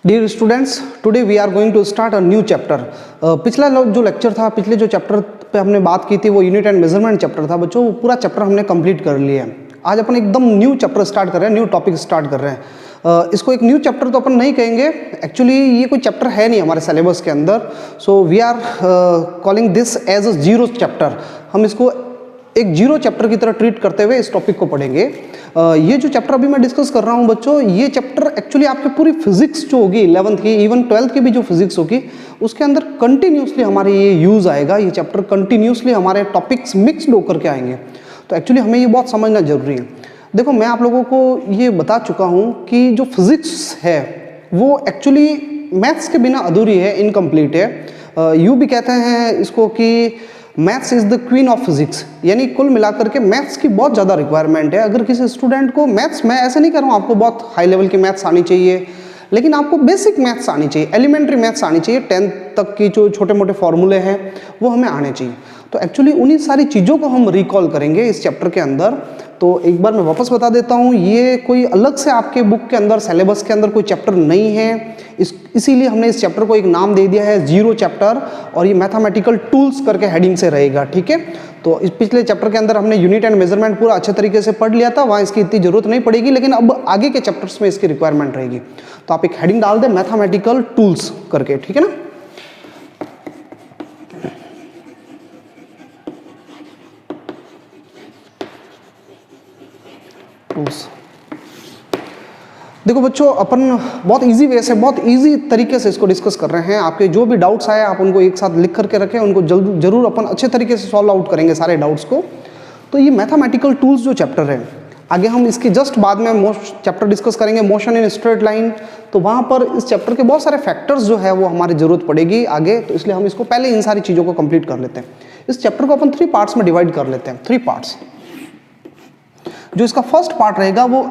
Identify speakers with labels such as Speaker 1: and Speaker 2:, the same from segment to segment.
Speaker 1: Dear students, today we are going to start a new chapter. पिछला जो lecture था, पिछले जो चैप्टर पे हमने बात की थी वो यूनिट एंड मेजरमेंट चैप्टर था बच्चों। वो पूरा चैप्टर हमने कंप्लीट कर लिया है। आज अपन एकदम न्यू चैप्टर स्टार्ट कर रहे हैं, न्यू टॉपिक स्टार्ट कर रहे हैं। इसको एक न्यू चैप्टर तो अपन नहीं कहेंगे, एक्चुअली ये कोई चैप्टर है नहीं हमारे सिलेबस के अंदर। So we are calling this as a zero chapter. हम इसको एक जीरो चैप्टर की तरह ट्रीट करते हुए इस टॉपिक को पढ़ेंगे। ये जो चैप्टर अभी मैं डिस्कस कर रहा हूँ बच्चों, ये चैप्टर एक्चुअली आपके पूरी फिजिक्स जो होगी 11th की, इवन 12th की भी जो फिजिक्स होगी उसके अंदर कंटिन्यूसली हमारे ये यूज़ आएगा। ये चैप्टर कंटिन्यूसली हमारे टॉपिक्स मिक्सड होकर के आएंगे, तो एक्चुअली हमें ये बहुत समझना जरूरी है। देखो, मैं आप लोगों को ये बता चुका हूँ कि जो फिजिक्स है वो एक्चुअली मैथ्स के बिना अधूरी है, इनकम्प्लीट है। यूँ भी कहते हैं इसको कि maths is the queen of physics, यानी कुल मिलाकर के मैथ्स की बहुत ज़्यादा रिक्वायरमेंट है। अगर किसी स्टूडेंट को मैथ्स, मैं ऐसे नहीं कह रहा हूँ आपको बहुत हाई लेवल की मैथ्स आनी चाहिए, लेकिन आपको बेसिक मैथ्स आनी चाहिए, एलिमेंट्री मैथ्स आनी चाहिए। 10th तक की जो छोटे मोटे फॉर्मूले हैं वो हमें आने चाहिए। तो एक्चुअली उन्हीं सारी चीज़ों को हम रिकॉल करेंगे इस चैप्टर के अंदर। तो एक बार मैं वापस बता देता हूँ, ये कोई अलग से आपके बुक के अंदर, सिलेबस के अंदर कोई चैप्टर नहीं है। इसीलिए हमने इस चैप्टर को एक नाम दे दिया है जीरो चैप्टर, और ये मैथमेटिकल टूल्स करके हेडिंग से रहेगा, ठीक है। तो इस पिछले चैप्टर के अंदर हमने यूनिट एंड मेजरमेंट पूरा अच्छे तरीके से पढ़ लिया था, वहाँ इसकी इतनी जरूरत नहीं पड़ेगी, लेकिन अब आगे के चैप्टर्स में इसकी रिक्वायरमेंट रहेगी। तो आप एक हेडिंग डाल दें मैथमेटिकल टूल्स करके, ठीक है ना। टूल्स। देखो बच्चों, अपन बहुत इजी वे से, बहुत इजी तरीके से इसको डिस्कस कर रहे हैं। आपके जो भी डाउट्स आए आप उनको एक साथ लिख करके रखें, उनको जरूर अपन अच्छे तरीके से सॉल्व आउट करेंगे सारे डाउट्स को। तो ये मैथमेटिकल टूल्स जो चैप्टर है, आगे हम इसकी जस्ट बाद में चैप्टर डिस्कस करेंगे मोशन इन स्ट्रेट लाइन। तो वहाँ पर इस चैप्टर के बहुत सारे फैक्टर्स जो है वो हमारी जरूरत पड़ेगी आगे, तो इसलिए हम इसको पहले इन सारी चीज़ों को कंप्लीट कर लेते हैं। इस चैप्टर को अपन 3 पार्ट्स में डिवाइड कर लेते हैं, 3 पार्ट्स। जो इसका फर्स्ट पार्ट रहेगा वो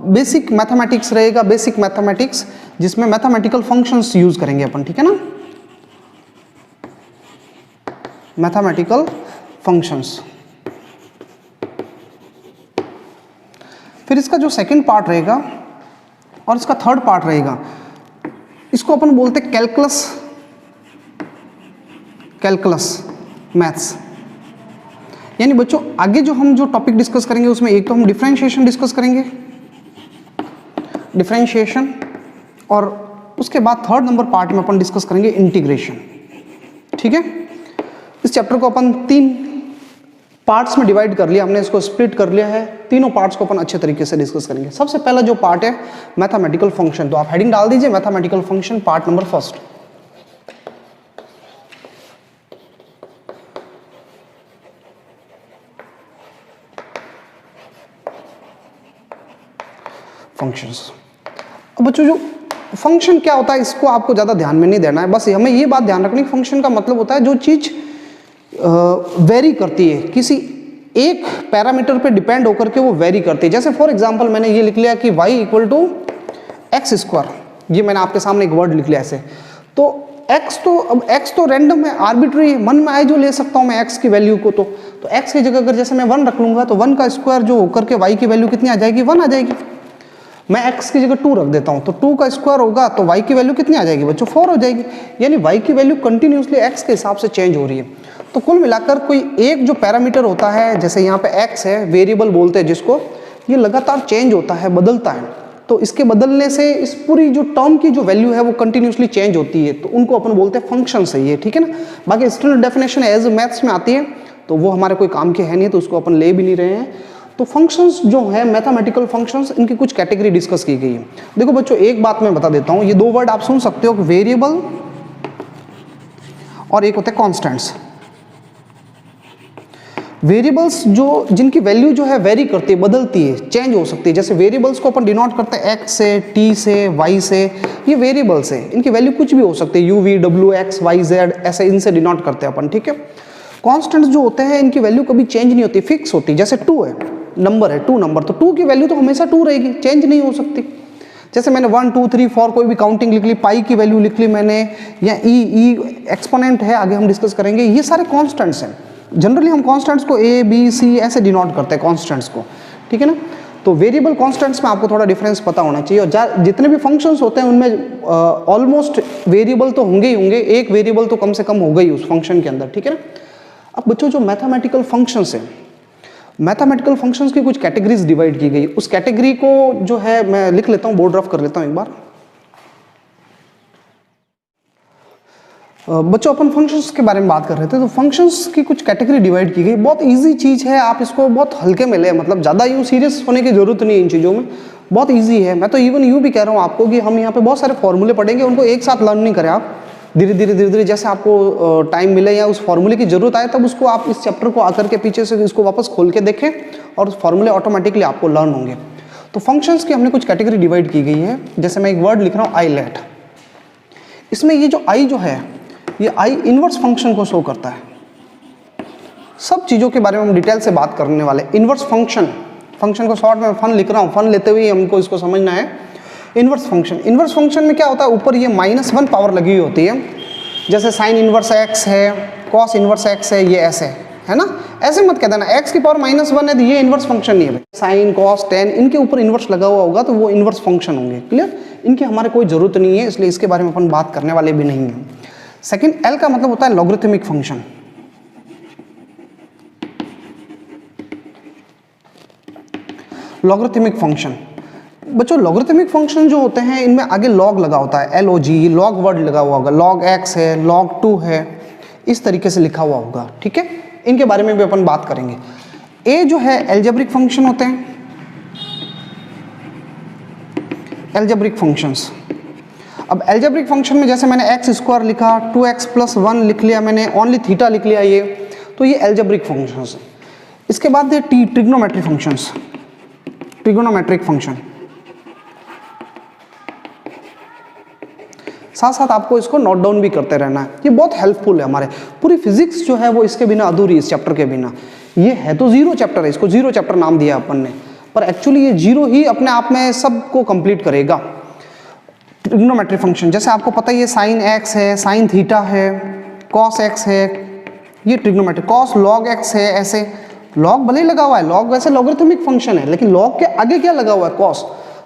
Speaker 1: बेसिक मैथमेटिक्स रहेगा, बेसिक मैथमेटिक्स, जिसमें मैथमेटिकल फंक्शंस यूज करेंगे अपन, ठीक है ना, मैथमेटिकल फंक्शंस। फिर इसका जो सेकंड पार्ट रहेगा और इसका थर्ड पार्ट रहेगा, इसको अपन बोलते हैं कैलकुलस, कैलकुलस मैथ्स। यानी बच्चों आगे जो हम टॉपिक डिस्कस करेंगे उसमें एक तो हम डिफरेंशिएशन डिस्कस करेंगे, डिफरेंशिएशन, और उसके बाद थर्ड नंबर पार्ट में अपन डिस्कस करेंगे इंटीग्रेशन, ठीक है। इस चैप्टर को अपन 3 पार्ट्स में डिवाइड कर लिया हमने, इसको स्प्लिट कर लिया है। तीनों पार्ट्स को अपन अच्छे तरीके से डिस्कस करेंगे। सबसे पहला जो पार्ट है मैथमेटिकल फंक्शन, तो आप हेडिंग डाल दीजिए mathematical function part number first. Functions. अब बच्चों जो फंक्शन क्या होता है इसको आपको ज़्यादा ध्यान में नहीं देना है, बस हमें ये बात ध्यान रखनी, फंक्शन का मतलब होता है जो चीज़ वेरी करती है, किसी एक पैरामीटर पे डिपेंड होकर के वो वेरी करती है। जैसे फॉर एग्जांपल मैंने ये लिख लिया कि y equal to X square, ये मैंने आपके सामने एक वर्ड लिख लिया ऐसे। तो अब x तो रैंडम है, आर्बिट्री, मन में आए जो ले सकता हूँ मैं x की वैल्यू को। तो x की जगह अगर जैसे मैं 1 रख लूँगा तो 1 का स्क्वायर जो होकर के y की वैल्यू कितनी आ जाएगी, 1 आ जाएगी। मैं x की जगह 2 रख देता हूँ तो 2 का स्क्वायर होगा तो y की वैल्यू कितनी आ जाएगी बच्चों, 4 हो जाएगी। यानी y की वैल्यू कंटिन्यूसली x के हिसाब से चेंज हो रही है। तो कुल मिलाकर कोई एक जो पैरामीटर होता है, जैसे यहाँ पे x है, वेरिएबल बोलते हैं जिसको, ये लगातार चेंज होता है, बदलता है। तो इसके बदलने से इस पूरी जो टर्म की जो वैल्यू है वो कंटिन्यूसली चेंज होती है, तो उनको अपन बोलते हैं फंक्शन है ये, ठीक है ना। बाकी स्टैंडर्ड डेफिनेशन एज मैथ्स में आती है तो वो हमारे कोई काम के है नहीं, तो उसको अपन ले भी नहीं रहे हैं। तो फंक्शंस जो है मैथमेटिकल फंक्शंस, इनकी कुछ कैटेगरी डिस्कस की गई है। देखो बच्चों एक बात मैं बता देता हूँ, ये 2 वर्ड आप सुन सकते हो, वेरिएबल और एक होते हैं कॉन्स्टेंट्स। वेरिएबल्स जो जिनकी वैल्यू जो है वेरी करती है, बदलती है, चेंज हो सकती है। जैसे वेरिएबल्स को अपन डिनोट करते हैं x से, t से, y से, ये वेरिएबल्स है, इनकी वैल्यू कुछ भी हो सकती है, u, v, w, x, y, z, ऐसे इनसे डिनोट करते हैं अपन, ठीक है। कॉन्स्टेंट्स जो होते हैं इनकी वैल्यू कभी चेंज नहीं होती, फिक्स होती। जैसे 2 है, नंबर है 2 नंबर, तो 2 की वैल्यू तो हमेशा 2 रहेगी, चेंज नहीं हो सकती। जैसे मैंने 1 2 3 4 कोई भी काउंटिंग लिख ली, पाई की वैल्यू लिख ली मैंने, या ई एक्सपोनेंट है, आगे हम डिस्कस करेंगे, ये सारे कॉन्स्टेंट्स हैं। जनरली हम कॉन्स्टेंट्स को a b c ऐसे डिनोट करते हैं कॉन्स्टेंट्स को, ठीक है ना। तो वेरिएबल कॉन्स्टेंट्स में आपको थोड़ा डिफरेंस पता होना चाहिए, और जितने भी फंक्शंस होते हैं उनमें ऑलमोस्ट वेरिएबल तो होंगे ही होंगे, एक वेरिएबल तो कम से कम होगा ही उस फंक्शन के अंदर, ठीक है ना। अब बच्चों जो मैथमेटिकल फंक्शंस है, मैथमेटिकल फंक्शंस की कुछ कैटेगरीज डिवाइड की गई, उस कैटेगरी को जो है मैं लिख लेता हूँ, बोर्ड रफ कर लेता हूँ एक बार। बच्चों अपन फंक्शंस के बारे में बात कर रहे थे, तो फंक्शंस की कुछ कैटेगरी डिवाइड की गई। बहुत इजी चीज़ है, आप इसको बहुत हल्के में ले, मतलब ज़्यादा यूँ सीरियस होने की जरूरत नहीं है इन चीज़ों में, बहुत इजी है। मैं तो इवन यूँ भी कह रहा हूँ आपको कि हम यहाँ पे बहुत सारे फॉर्मूले पढ़ेंगे, उनको एक साथ लर्न नहीं करें आप, धीरे धीरे जैसे आपको टाइम मिले या उस फॉर्मूले की जरूरत आए तब उसको आप इस चैप्टर को आकर के पीछे से इसको वापस खोल के देखें और उस फॉर्मूले ऑटोमेटिकली आपको लर्न होंगे। तो फंक्शंस की हमने कुछ कैटेगरी डिवाइड की गई है। जैसे मैं एक वर्ड लिख रहा हूँ आई लेट, इसमें ये जो आई जो है ये आई इनवर्स फंक्शन को शो करता है। सब चीज़ों के बारे में हम डिटेल से बात करने वाले। इनवर्स फंक्शन, फंक्शन को शॉर्ट में फन लिख रहा हूँ, फन लेते हुए हमको इसको समझना है। इनवर्स फंक्शन, इनवर्स फंक्शन में क्या होता है, ऊपर ये -1 पावर लगी हुई होती है, जैसे साइन इनवर्स एक्स है, कॉस इनवर्स एक्स है, ये ऐसे है ना। ऐसे मत कह देना एक्स की पावर -1 है तो ये इनवर्स फंक्शन नहीं है भाई। साइन कॉस टेन इनके ऊपर इनवर्स लगा हुआ होगा तो वो इनवर्स फंक्शन होंगे। क्लियर, इनकी हमारे कोई जरूरत नहीं है, इसलिए इसके बारे में अपन बात करने वाले भी नहीं हैं। सेकंड, एल का मतलब होता है लॉगरिथमिक फंक्शन। लॉगरिथमिक फंक्शन बच्चों, लॉगरिथमिक फंक्शन जो होते हैं इनमें आगे लॉग लगा होता है, LOG, लॉग वर्ड लगा हुआ होगा, log x है, log 2 है, इस तरीके से लिखा हुआ होगा, ठीक है। इनके बारे में भी अपन बात करेंगे। ए जो है एल्जेब्रिक फंक्शन होते हैं, एल्जेब्रिक फंक्शंस। अब एल्जेब्रिक फंक्शन में जैसे मैंने x² लिखा, 2x + 1 लिख लिया मैंने, ओनली थीटा लिख लिया, ये तो ये एल्जेब्रिक फंक्शंस। इसके बाद ये ट्रिग्नोमेट्रिक फंक्शंस, ट्रिग्नोमेट्रिक फंक्शन। साथ साथ आपको इसको नोट डाउन भी करते रहना है, ये बहुत हेल्पफुल है। हमारे पूरी फिजिक्स जो है वो इसके बिना अधूरी, इस चैप्टर के बिना। ये है तो जीरो चैप्टर है, इसको जीरो चैप्टर नाम दिया अपन ने, पर एक्चुअली ये जीरो ही अपने आप में सबको कंप्लीट करेगा। ट्रिग्नोमेट्रिक फंक्शन, जैसे आपको पता ही है साइन एक्स है, साइन थीटा है, कॉस एक्स है, ये ट्रिग्नोमेट्रिक। कॉस लॉग एक्स है, ऐसे लॉग भले ही लगा हुआ है, लॉग वैसे लॉगरिथमिक फंक्शन है, लेकिन लॉग के आगे क्या लगा हुआ है, कॉस।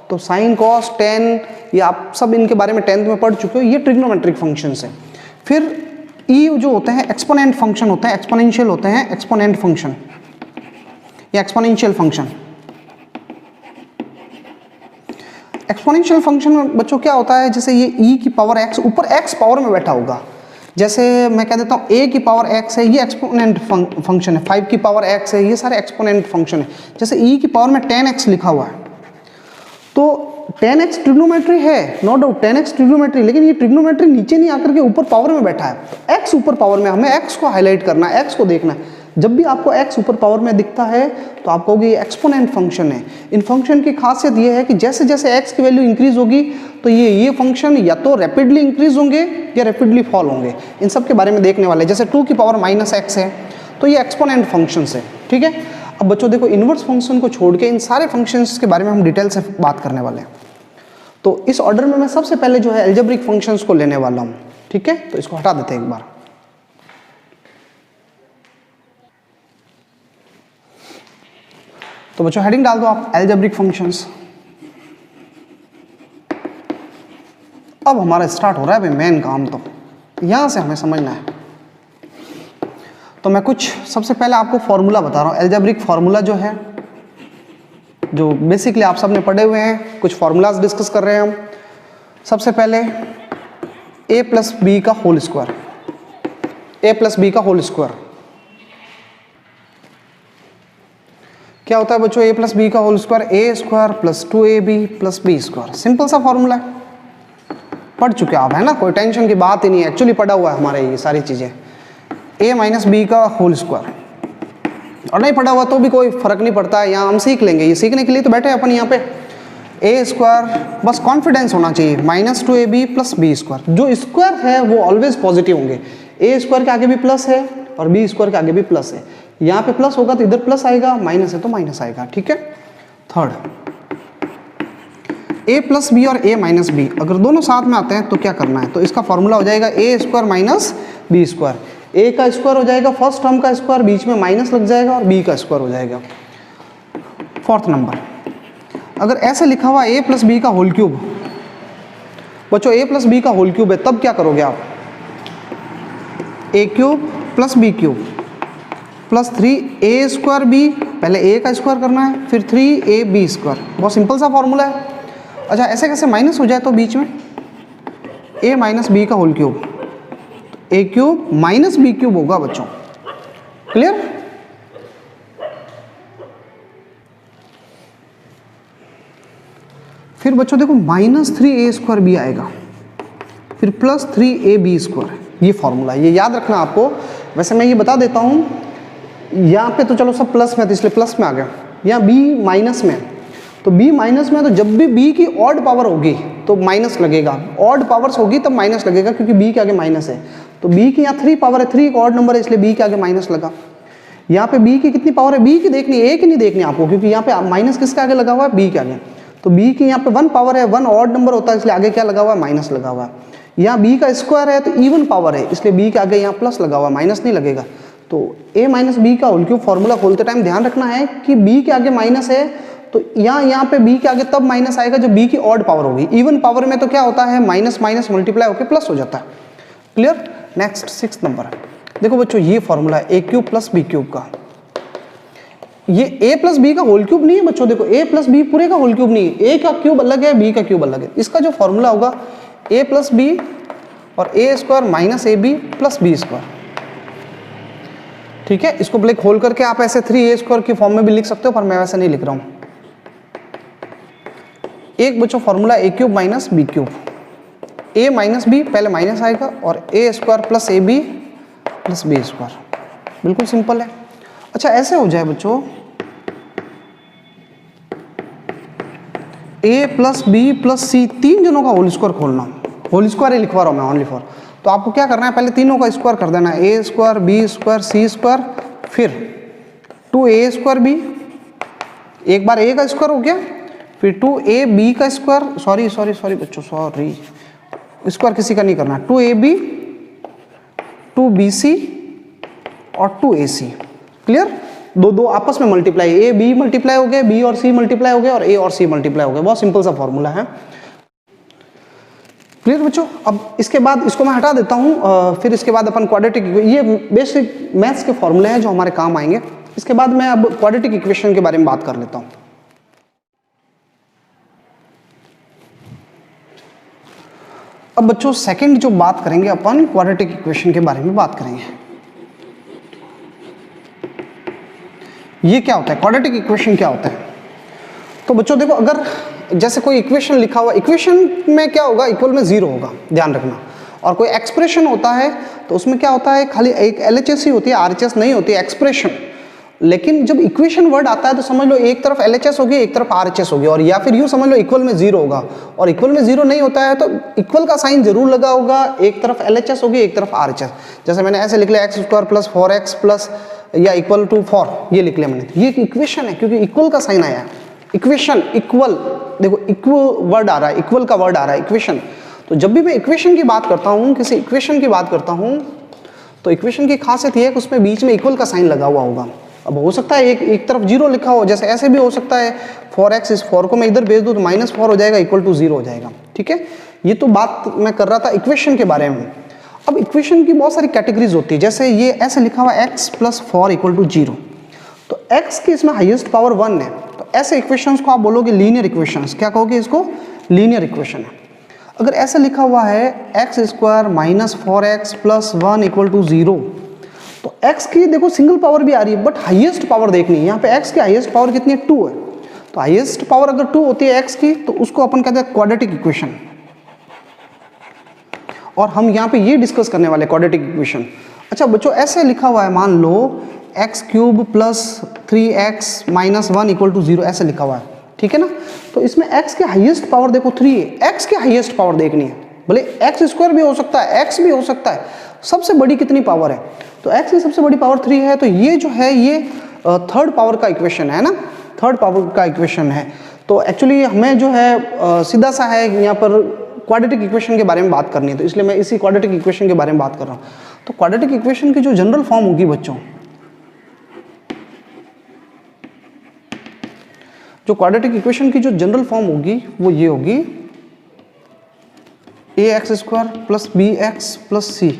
Speaker 1: तो साइन कॉस टेन, ये आप सब इनके बारे में 10th में पढ़ चुके हो, ये ट्रिग्नोमेट्रिक फंक्शंस है। फिर ई जो होते हैं एक्सपोनेंट फंक्शन होते हैं, एक्सपोनेंशियल होते हैं, एक्सपोनेंट फंक्शन या एक्सपोनेंशियल फंक्शन। एक्सपोनेंशियल फंक्शन में बच्चों क्या होता है, जैसे ये e की पावर x ऊपर x पावर में बैठा होगा, जैसे मैं कह देता हूँ a की पावर x है, ये एक्सपोनेंट फंक्शन है, 5 की पावर x है, ये सारे एक्सपोनेंट फंक्शन है। जैसे e की पावर में 10x लिखा हुआ है, तो 10x ट्रिग्नोमेट्री है, नो डाउट 10x ट्रिग्नोमेट्री, लेकिन ये ट्रिग्नोमेट्री नीचे नहीं आकर के ऊपर पावर में बैठा है, तो x ऊपर पावर में, हमें x को हाईलाइट करना है, x को देखना है। जब भी आपको x ऊपर पावर में दिखता है तो आप कहोगे ये एक्सपोनेंट फंक्शन है। इन फंक्शन की खासियत ये है कि जैसे जैसे x की वैल्यू इंक्रीज होगी तो ये फंक्शन या तो रैपिडली इंक्रीज होंगे या रैपिडली फॉल होंगे। इन सब के बारे में देखने वाले, जैसे 2 की पावर -x है तो ये एक्सपोनेंट फंक्शन है, ठीक है। अब बच्चों देखो, इनवर्स फंक्शन को छोड़ के इन सारे फंक्शंस के बारे में हम डिटेल से बात करने वाले हैं। तो इस ऑर्डर में मैं सबसे पहले जो है एल्जेब्रिक फंक्शंस को लेने वाला हूँ, ठीक है। तो इसको हटा देते हैं एक बार। तो बच्चों हेडिंग डाल दो आप, एल्जेब्रिक फंक्शंस। अब हमारा स्टार्ट हो रहा है भाई मेन काम, तो यहां से हमें समझना है। तो मैं कुछ सबसे पहले आपको फॉर्मूला बता रहा हूँ, एल्जेब्रिक फॉर्मूला जो है, जो बेसिकली आप सबने पढ़े हुए हैं, कुछ फॉर्मूलाज डिस्कस कर रहे हैं हम। सबसे पहले a + b का होल स्क्वायर, a + b का होल स्क्वायर क्या होता है बच्चों, a + b का whole square, a² + 2ab + b²। Simple सा फॉर्मूला है, पढ़ चुके आप, है ना, कोई टेंशन की बात ही नहीं है, एक्चुअली पढ़ा हुआ है हमारे ये सारी चीज़ें। a - b का होल स्क्वायर, और नहीं पढ़ा हुआ तो भी कोई फर्क नहीं पड़ता है, यहाँ हम सीख लेंगे, ये सीखने के लिए तो बैठे अपन यहाँ पे। a², बस कॉन्फिडेंस होना चाहिए, -2ab + b²। जो स्क्वायर है वो ऑलवेज पॉजिटिव होंगे, a² के आगे भी प्लस है और b² के आगे भी प्लस है। यहाँ पे प्लस होगा तो इधर प्लस आएगा, माइनस है तो माइनस आएगा, ठीक है। थर्ड, a + b और a - b अगर दोनों साथ में आते हैं तो क्या करना है, तो इसका फॉर्मूला हो जाएगा a² - b²। a का स्क्वायर हो जाएगा फर्स्ट टर्म का स्क्वायर, बीच में माइनस लग जाएगा और b का स्क्वायर हो जाएगा। फोर्थ नंबर, अगर ऐसे लिखा हुआ a प्लस बी का होल क्यूब, बच्चों a प्लस बी का होल क्यूब है, तब क्या करोगे आप? a cube plus B cube plus 3a square B, पहले a का स्क्वायर करना है, फिर 3ab स्क्वायर। बहुत सिंपल सा फॉर्मूला है। अच्छा, ऐसे कैसे माइनस हो जाए तो बीच में a माइनस बी का होल क्यूब, तो a cube minus B cube होगा बच्चों। क्लियर? फिर बच्चों देखो -3a स्क्वायर बी आएगा, फिर प्लस 3ab स्क्वायर। ये फॉर्मूला, ये याद रखना आपको। वैसे मैं ये बता देता हूँ, यहाँ पे तो चलो सब प्लस में, तो इसलिए प्लस में आ गया। यहाँ b माइनस में, तो b माइनस में, तो जब भी b की ऑड पावर होगी तो माइनस लगेगा, ऑड पावर्स होगी तब माइनस लगेगा, क्योंकि b के आगे माइनस है। तो b की यहाँ 3 पावर है, 3 एक ऑड नंबर है, इसलिए b के आगे माइनस लगा। यहाँ पे b की कितनी पावर है? b की देखनी है, a की नहीं देखनी आपको, क्योंकि यहाँ पे माइनस किसके आगे लगा हुआ है? b के आगे। तो b की यहाँ पे 1 पावर है, 1 ऑड नंबर होता है, इसलिए आगे क्या लगा हुआ है? माइनस लगा हुआ है। यहाँ b का स्क्वायर है तो इवन पावर है, इसलिए b के आगे यहाँ प्लस लगा हुआ है, माइनस नहीं लगेगा। तो a माइनस बी का होल क्यूब फॉर्मूला खोलते टाइम ध्यान रखना है कि b के आगे माइनस है, तो यहाँ पे b के आगे तब माइनस आएगा जब b की ऑड पावर होगी। इवन पावर में तो क्या होता है? माइनस माइनस मल्टीप्लाई होकर प्लस हो जाता है। क्लियर? नेक्स्ट 6th नंबर, देखो बच्चों ये फॉर्मूला है a cube plus B cube का। ये a प्लस बी का होल क्यूब नहीं है बच्चों, देखो a प्लस बी पूरे का होल क्यूब नहीं है, a का क्यूब अलग है, b का क्यूब अलग है। इसका जो फॉर्मूला होगा a प्लस बी और a square minus A B plus B square. ठीक है, इसको पहले खोल करके आप ऐसे 3a स्क्वायर की फॉर्म में भी लिख सकते हो, पर मैं वैसे नहीं लिख रहा हूं। एक बच्चों formula a cube minus B cube, a minus B पहले माइनस आएगा और a square plus A B plus B square. बिल्कुल सिंपल है। अच्छा, ऐसे हो जाए बच्चों a plus B plus C, तीन जनों का होल स्क्वायर खोलना, होल स्क्वायर ही लिखवा रहा हूं मैं ओनली फॉर। तो आपको क्या करना है? पहले तीनों का स्क्वायर कर देना है, a square B square C square, फिर 2a स्क्वायर बी, एक बार a का स्क्वायर हो गया, फिर 2ab का स्क्वायर, सॉरी बच्चों, सॉरी, स्क्वायर किसी का नहीं करना, 2ab 2bc और 2ac। क्लियर? दो आपस में मल्टीप्लाई, a b मल्टीप्लाई हो गए, b और c मल्टीप्लाई हो गए, और a और c मल्टीप्लाई हो गए। बहुत सिंपल सा फॉर्मूला है। क्लियर बच्चों? अब इसके बाद इसको मैं हटा देता हूँ, फिर इसके बाद अपन क्वाड्रेटिक, ये बेसिक मैथ्स के फॉर्मूले हैं जो हमारे काम आएंगे। इसके बाद मैं अब क्वाड्रेटिक इक्वेशन के बारे में बात कर लेता हूँ। अब बच्चों सेकंड जो बात करेंगे अपन, क्वाड्रेटिक इक्वेशन के बारे में बात करेंगे। ये क्या होता है? क्वाड्रेटिक इक्वेशन क्या होता है? तो बच्चों देखो, अगर जैसे कोई इक्वेशन लिखा हुआ, इक्वेशन में क्या होगा? इक्वल में 0 होगा, ध्यान रखना। और कोई एक्सप्रेशन होता है तो उसमें क्या होता है? खाली एक LHS ही होती है, RHS नहीं होती, एक्सप्रेशन। लेकिन जब इक्वेशन वर्ड आता है तो समझ लो एक तरफ LHS होगी, एक तरफ RHS होगी, और या फिर यूं समझ लो इक्वल में 0 होगा। और इक्वल में 0 नहीं होता है तो इक्वल का साइन जरूर लगा होगा, एक तरफ LHS होगी, एक तरफ RHS। जैसे मैंने ऐसे लिख लिया x square plus 4x plus या इक्वल टू 4, ये लिख लिया मैंने। ये एक इक्वेशन है क्योंकि इक्वल का साइन आया है। इक्वेशन, इक्वल, देखो इक्वल वर्ड आ रहा है, इक्वल का वर्ड आ रहा है, इक्वेशन। तो जब भी मैं इक्वेशन की बात करता हूँ, किसी इक्वेशन की बात करता हूँ, तो इक्वेशन की खासियत ये है कि उसमें बीच में इक्वल का साइन लगा हुआ होगा। अब हो सकता है एक तरफ 0 लिखा हो, जैसे ऐसे भी हो सकता है 4x, इस 4 को मैं इधर भेज दूँ तो -4 हो जाएगा, इक्वल टू 0 हो जाएगा। ठीक है, ये तो बात मैं कर रहा था इक्वेशन के बारे में। अब इक्वेशन की बहुत सारी कैटेगरीज होती है, जैसे ये ऐसे लिखा हुआ x प्लस 4 इक्वल टू 0, तो x की इसमें हाईएस्ट पावर 1 है, तो ऐसे इक्वेशंस को आप बोलोगे लीनियर इक्वेशंस। क्या कहोगे इसको? लीनियर इक्वेशन है। अगर ऐसा लिखा हुआ है x square minus 4x plus 1 equal to 0, तो x की देखो सिंगल पावर भी आ रही है, बट हाईएस्ट पावर देखनी है। यहाँ पे x की हाईएस्ट पावर कितनी है? 2 है। तो हाईएस्ट पावर अगर 2 होती है x की, तो उसको अपन कहते हैं क्वाड्रेटिक इक्वेशन। और हम यहाँ पे ये डिस्कस करने वाले क्वाड्रेटिक इक्वेशन। अच्छा बच्चों, ऐसे लिखा हुआ है, मान लो x cube plus 3x minus 1 equal to 0, ऐसे लिखा हुआ है। ठीक है ना? तो इसमें x के हाईएस्ट पावर देखो 3 है, x के हाईएस्ट पावर देखनी है। भले x स्क्वायर भी हो सकता है, x भी हो सकता है, सबसे बड़ी कितनी पावर है? तो x की सबसे बड़ी पावर 3 है, तो ये जो है ये थर्ड पावर का इक्वेशन है ना, थर्ड पावर का इक्वेशन है। तो एक्चुअली हमें जो है सीधा सा है यहाँ पर क्वाड्रेटिक इक्वेशन के बारे में बात करनी है, तो इसलिए मैं इसी क्वाड्रेटिक इक्वेशन के बारे में बात कर रहा हूँ। तो क्वाड्रेटिक इक्वेशन की जो जनरल फॉर्म होगी बच्चों, जो क्वाड्रेटिक इक्वेशन की जो जनरल फॉर्म होगी वो ये होगी ax² plus bx plus c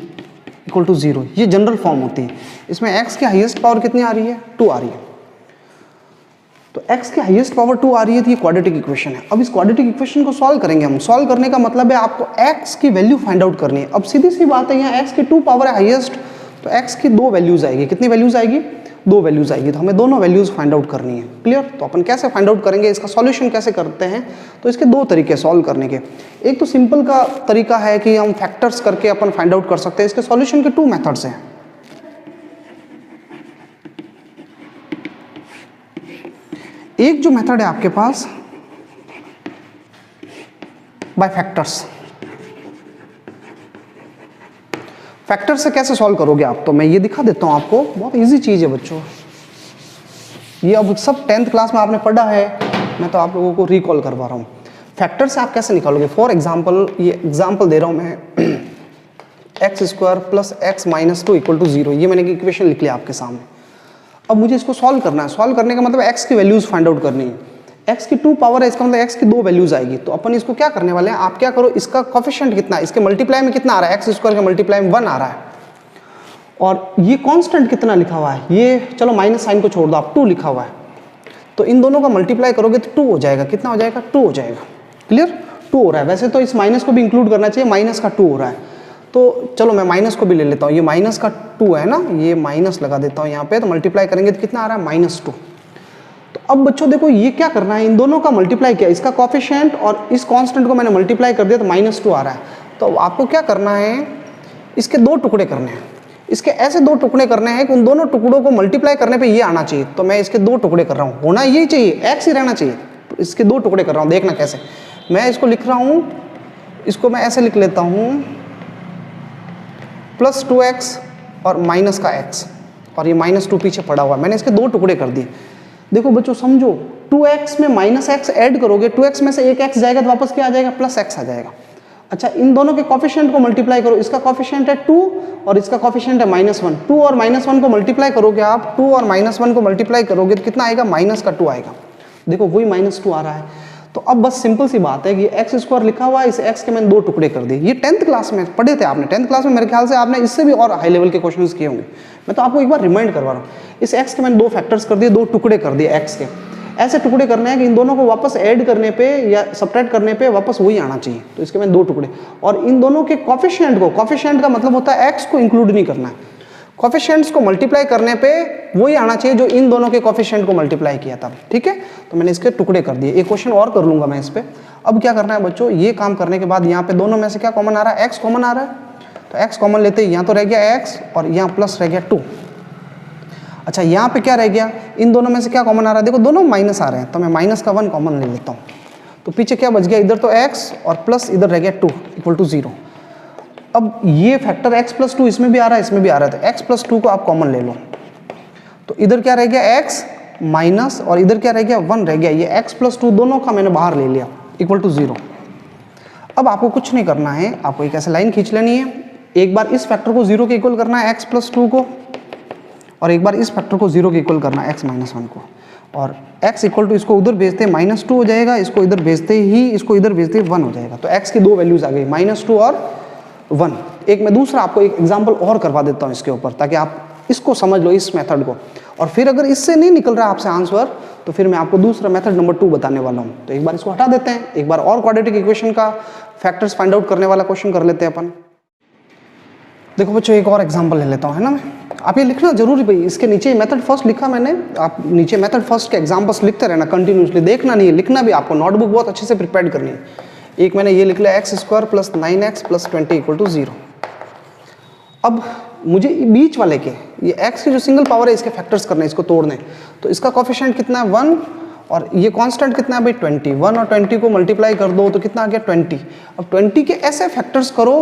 Speaker 1: equal to 0। ये जनरल फॉर्म होती है। इसमें x की हाईएस्ट पावर कितनी आ रही है? 2 आ रही है। तो x की हाईएस्ट पावर 2 आ रही है, तो ये क्वाड्रेटिक इक्वेशन है। अब इस क्वाड्रेटिक इक्वेशन को सॉल्व करेंगे हम। सॉल्व करने का मतलब है आपको x की वैल्यू फाइंड आउट करनी है। अब सीधी सी बात है, यहाँ x की 2 पावर है हाईएस्ट, तो x की 2 वैल्यूज आएगी। कितनी वैल्यूज आएगी? 2 वैल्यूज आएगी। तो हमें दोनों वैल्यूज फाइंड आउट करनी है। क्लियर? तो अपन कैसे फाइंड आउट करेंगे, इसका सॉल्यूशन कैसे करते हैं? तो इसके 2 तरीके सॉल्व करने के। एक तो सिंपल का तरीका है कि हम फैक्टर्स करके अपन फाइंड आउट कर सकते हैं। इसके सॉल्यूशन के 2 मेथड्स हैं। एक जो मेथड है आपके पास बाय फैक्टर्स। फैक्टर से कैसे सॉल्व करोगे आप? तो मैं ये दिखा देता हूं आपको। बहुत इजी चीज है बच्चों, ये अब सब 10th क्लास में आपने पढ़ा है, मैं तो आप लोगों को रिकॉल करवा रहा हूं। फैक्टर से आप कैसे निकालोगे? फॉर एग्जाम्पल, ये एग्जाम्पल दे रहा हूं मैं, x² plus x minus 2 equal to 0। ये मैंने इक्वेशन लिख लिया आपके सामने। अब मुझे इसको सॉल्व करना है। सॉल्व करने का मतलब x की वैल्यूज फाइंड आउट करनी है। x की 2 पावर है, इसका मतलब x की 2 वैल्यूज आएगी। तो अपन इसको क्या करने वाले हैं, आप क्या करो, इसका कोफिशिएंट कितना है, इसके मल्टीप्लाई में कितना आ रहा है, x² के मल्टीप्लाई में 1 आ रहा है, और ये कांस्टेंट कितना लिखा हुआ है, ये चलो माइनस साइन को छोड़ दो, आप 2 लिखा हुआ है। तो इन दोनों का मल्टीप्लाई करोगे तो 2 हो जाएगा। कितना हो जाएगा? 2 हो जाएगा। क्लियर? 2 हो रहा है। वैसे तो इस माइनस को भी इंक्लूड करना चाहिए, माइनस का 2 हो रहा है। तो चलो मैं माइनस को भी ले लेता हूँ। ये माइनस का 2 है ना, ये माइनस लगा देता हूँ यहाँ पे। तो मल्टीप्लाई करेंगे तो कितना आ रहा है? -2। तो अब बच्चों देखो, ये क्या करना है, इन दोनों का मल्टीप्लाई किया, इसका कोफिशिएंट और इस कांस्टेंट को मैंने मल्टीप्लाई कर दिया तो -2 आ रहा है। तो आपको क्या करना है, इसके 2 टुकड़े करने हैं। इसके ऐसे 2 टुकड़े करने हैं कि उन दोनों टुकड़ों को मल्टीप्लाई करने पे ये आना चाहिए। तो मैं इसके 2 टुकड़े कर रहा हूँ, होना यही चाहिए, x ही रहना चाहिए। तो इसके 2 टुकड़े कर रहा हूँ, देखना कैसे। मैं इसको लिख रहा हूँ, इसको मैं ऐसे लिख लेता हूँ, प्लस 2x और माइनस का x, और ये -2 पीछे पड़ा हुआ है। मैंने इसके 2 टुकड़े कर दिए। देखो बच्चों समझो, 2x में -x ऐड करोगे, 2x में से एक x जाएगा तो वापस क्या आ जाएगा? +x आ जाएगा। अच्छा, इन दोनों के कोफिशिएंट को मल्टीप्लाई करो। इसका कोफिशिएंट है 2 और इसका कोफिशिएंट है -1। 2 और -1 को मल्टीप्लाई करोगे आप, 2 और -1 को मल्टीप्लाई करोगे तो कितना आएगा? -2 आएगा। देखो वही -2 आ रहा है। तो अब बस सिंपल सी बात है कि x² लिखा हुआ है, इस x के मैंने 2 टुकड़े कर दिए। ये 10th क्लास में पढ़े थे आपने। 10th क्लास में मेरे ख्याल से आपने इससे भी और हाई लेवल के क्वेश्चंस किए होंगे। मैं तो आपको एक बार रिमाइंड करवा रहा हूँ। इस x के मैंने 2 फैक्टर्स कर दिए, 2 टुकड़े कर दिए x के। ऐसे टुकड़े करने हैं कि इन दोनों को वापस ऐड करने पे या सब्ट्रैक्ट करने पे वापस वही आना चाहिए। तो इसके मैंने 2 टुकड़े, और इन दोनों के कोफिशिएंट को, कोफिशिएंट का मतलब होता है x को इंक्लूड नहीं करना है, कोफिशिएंट्स को मल्टीप्लाई करने पे वही आना चाहिए जो इन दोनों के कोफिशिएंट को मल्टीप्लाई किया था। ठीक है? तो मैंने इसके टुकड़े कर दिए। एक क्वेश्चन और कर लूंगा मैं इस पे। अब क्या करना है बच्चों, ये काम करने के बाद यहाँ पे दोनों में से क्या कॉमन आ रहा है? x कॉमन आ रहा है। तो x कॉमन लेते ही यहाँ तो रह गया x और यहाँ प्लस रह गया 2। अच्छा, यहाँ पे क्या रह गया? इन दोनों में से क्या कॉमन आ रहा है? देखो दोनों माइनस आ रहे हैं, तो मैं माइनस का 1 कॉमन ले लेता हूँ। तो पीछे क्या बच गया? इधर तो x और प्लस इधर रह गया 2 इक्वल टू 0। अब ये फैक्टर x + 2 इसमें भी आ रहा है, इसमें भी आ रहा है, तो x + 2 को आप कॉमन ले लो। तो इधर क्या रह गया? x माइनस, और इधर क्या रह गया? 1 रह गया। ये x + 2 दोनों का मैंने बाहर ले लिया, इक्वल टू 0। अब आपको कुछ नहीं करना है, आपको एक ऐसे लाइन खींच लेनी है। एक बार इस फैक्टर को 0 के इक्वल करना है, x + 2 को, और एक बार इस फैक्टर को 0 के इक्वल करना है, x - 1 को। और x इक्वल टू इसको उधर भेजते -2 हो जाएगा, इसको इधर भेजते ही, इसको इधर भेजते ही 1 हो जाएगा। तो x की 2 वैल्यूज आ गई, -2 और 1। एक मैं दूसरा आपको एक एग्जाम्पल और करवा देता हूँ इसके ऊपर, ताकि आप इसको समझ लो, इस मेथड को। और फिर अगर इससे नहीं निकल रहा आपसे आंसर, तो फिर मैं आपको दूसरा मेथड नंबर 2 बताने वाला हूँ। तो एक बार इसको हटा देते हैं, एक बार और क्वाड्रेटिक इक्वेशन का फैक्टर्स फाइंड आउट करने वाला क्वेश्चन कर लेते हैं अपन। देखो बच्चों, एक और एग्जाम्पल ले लेता हूँ, है ना। मैं आप ये लिखना जरूरी भाई, इसके नीचे मेथड फर्स्ट लिखा मैंने, आप नीचे मेथड फर्स्ट के एग्जाम्पल्स लिखते रहना कंटिन्यूसली, देखना नहीं है, लिखना भी आपको, नोटबुक बहुत अच्छे से प्रिपेयर करनी है। एक मैंने ये लिख लिया x² + 9x + 20 इक्वल टू 0। अब मुझे बीच वाले के, ये x की जो सिंगल पावर है, इसके फैक्टर्स करने, इसको तोड़ने। तो इसका कोफिशिएंट कितना है? 1, और ये कांस्टेंट कितना है भाई? 20। 1 और 20 को मल्टीप्लाई कर दो तो कितना आ गया? 20। अब 20 के ऐसे फैक्टर्स करो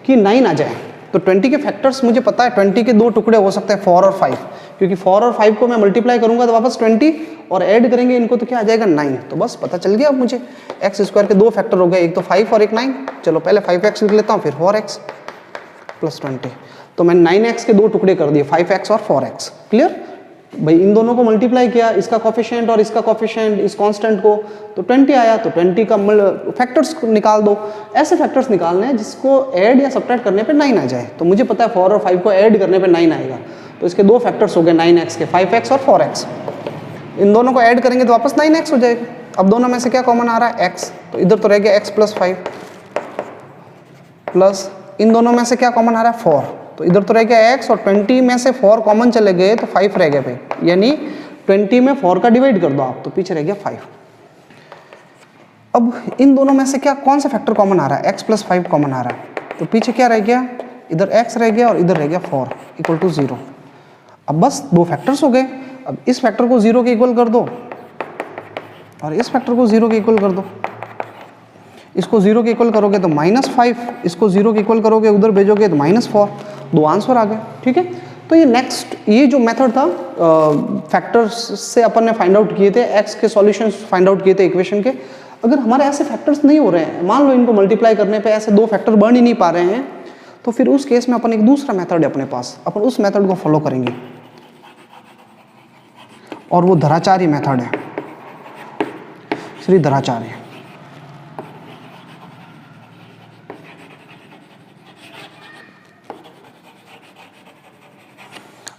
Speaker 1: कि 9 आ जाए। तो 20 के फैक्टर्स मुझे पता है, 20 के 2 टुकड़े हो सकते हैं, 4 और 5, क्योंकि 4 और 5 को मैं मल्टीप्लाई करूंगा तो वापस 20, और ऐड करेंगे इनको तो क्या आ जाएगा? 9। तो बस पता चल गया अब मुझे, x² के 2 फैक्टर हो गए, एक तो 5 और एक 9। चलो पहले 5x लिख लेता हूँ, फिर 4x + 20। तो मैंने 9x के 2 टुकड़े कर दिए, 5x और 4x। क्लियर? भाई इन दोनों को मल्टीप्लाई किया, इसका कोफिशिएंट और इसका कोफिशिएंट, इस कांस्टेंट को, तो 20 आया, तो 20 का फैक्टर्स निकाल दो। ऐसे फैक्टर्स निकालने हैं जिसको ऐड या सब्ट्रैक्ट करने पे 9 आ जाए। तो मुझे पता है 4 और 5 को ऐड करने पे 9 आएगा, तो इसके दो फैक्टर्स हो गए 9x के, 5x और 4x। इन दोनों को ऐड करेंगे तो वापस 9x हो जाएगा। अब दोनों में से क्या कॉमन आ रहा है, x, तो इधर तो रह गया x + 5 प्लस इन दोनों में से क्या कॉमन आ रहा है 4, तो इधर तो रह गया x और 20 में से 4 कॉमन चले गए तो 5 रह गए भाई, यानी 20 में 4 का डिवाइड कर दो आप, तो पीछे रह गया 5। अब इन दोनों में से क्या कौन सा फैक्टर कॉमन आ रहा है, x + 5 कॉमन आ रहा है, तो पीछे क्या रह गया, इधर x रह गया और इधर रह गया 4 = 0। अब बस दो फैक्टर्स हो गए। अब इस फैक्टर को 0 के इक्वल कर दो और इस फैक्टर को 0 के इक्वल कर दो। इसको 0 के इक्वल करोगे तो -5, इसको 0 के इक्वल करोगे उधर भेजोगे तो -4, दो आंसर आ गए। ठीक है, तो ये नेक्स्ट, ये जो मेथड था फैक्टर्स से अपन ने फाइंड आउट किए थे, x के सॉल्यूशंस फाइंड आउट किए थे इक्वेशन के। अगर हमारे ऐसे फैक्टर्स नहीं हो रहे हैं, मान लो इनको मल्टीप्लाई करने पे ऐसे दो फैक्टर बन ही नहीं पा रहे हैं, तो फिर उस केस में अपन एक दूसरा मेथड है अपने पास, अपन उस मेथड को फॉलो करेंगे और वो धराचारी मेथड है, श्री धराचार्य।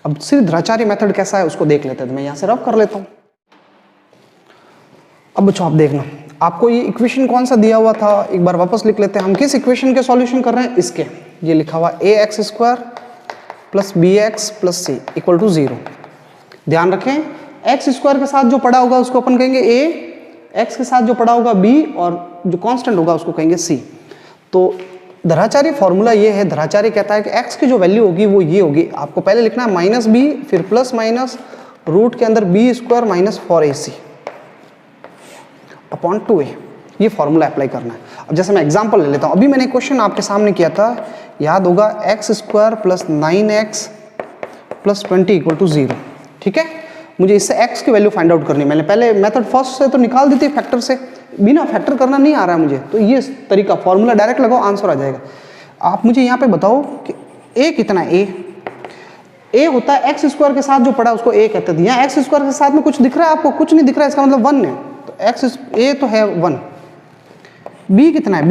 Speaker 1: अब सिर्फ धराचारी मेथड कैसा है उसको देख लेते हैं, तो मैं यहाँ से रफ कर लेता हूँ। अब बच्चों आप देखना, आपको ये इक्वेशन कौन सा दिया हुआ था, एक बार वापस लिख लेते हैं। हम किस इक्वेशन के सॉल्यूशन कर रहे हैं, इसके, ये लिखा हुआ ax² + bx + c = 0। ध्यान रखें, x² के साथ जो पड़ा होगा उसको अपन कहेंगे a, x के साथ जो पड़ा होगा b, और जो कांस्टेंट होगा उसको कहेंगे c। तो धराचारी फॉर्मूला ये है, धराचारी कहता है कि x की जो वैल्यू होगी वो ये होगी। आपको पहले लिखना है -b, फिर प्लस माइनस रूट के अंदर b² - 4ac / 2a, ये फॉर्मूला अप्लाई करना है। अब जैसे मैं एग्जांपल ले लेता हूँ, अभी मैंने क्वेश्चन आपके सामने किया था, याद होगा, x² + 9x + 20 = 0। ठीक है, मुझे इससे x की वैल्यू फाइंड आउट करनी है। मैंने पहले मेथड फर्स्ट से तो निकाल दी थी फैक्टर से, बिना फैक्टर करना नहीं आ रहा है मुझे, तो ये तरीका, फॉर्मूला डायरेक्ट लगाओ, आंसर आ जाएगा। आप मुझे यहाँ पे बताओ कि a कितना है, a होता है x² के साथ जो पड़ा उसको a कहते थे। यहाँ x² के साथ में कुछ दिख रहा है आपको, कुछ नहीं दिख रहा है, इसका मतलब 1 है, तो a तो है 1। b कितना है,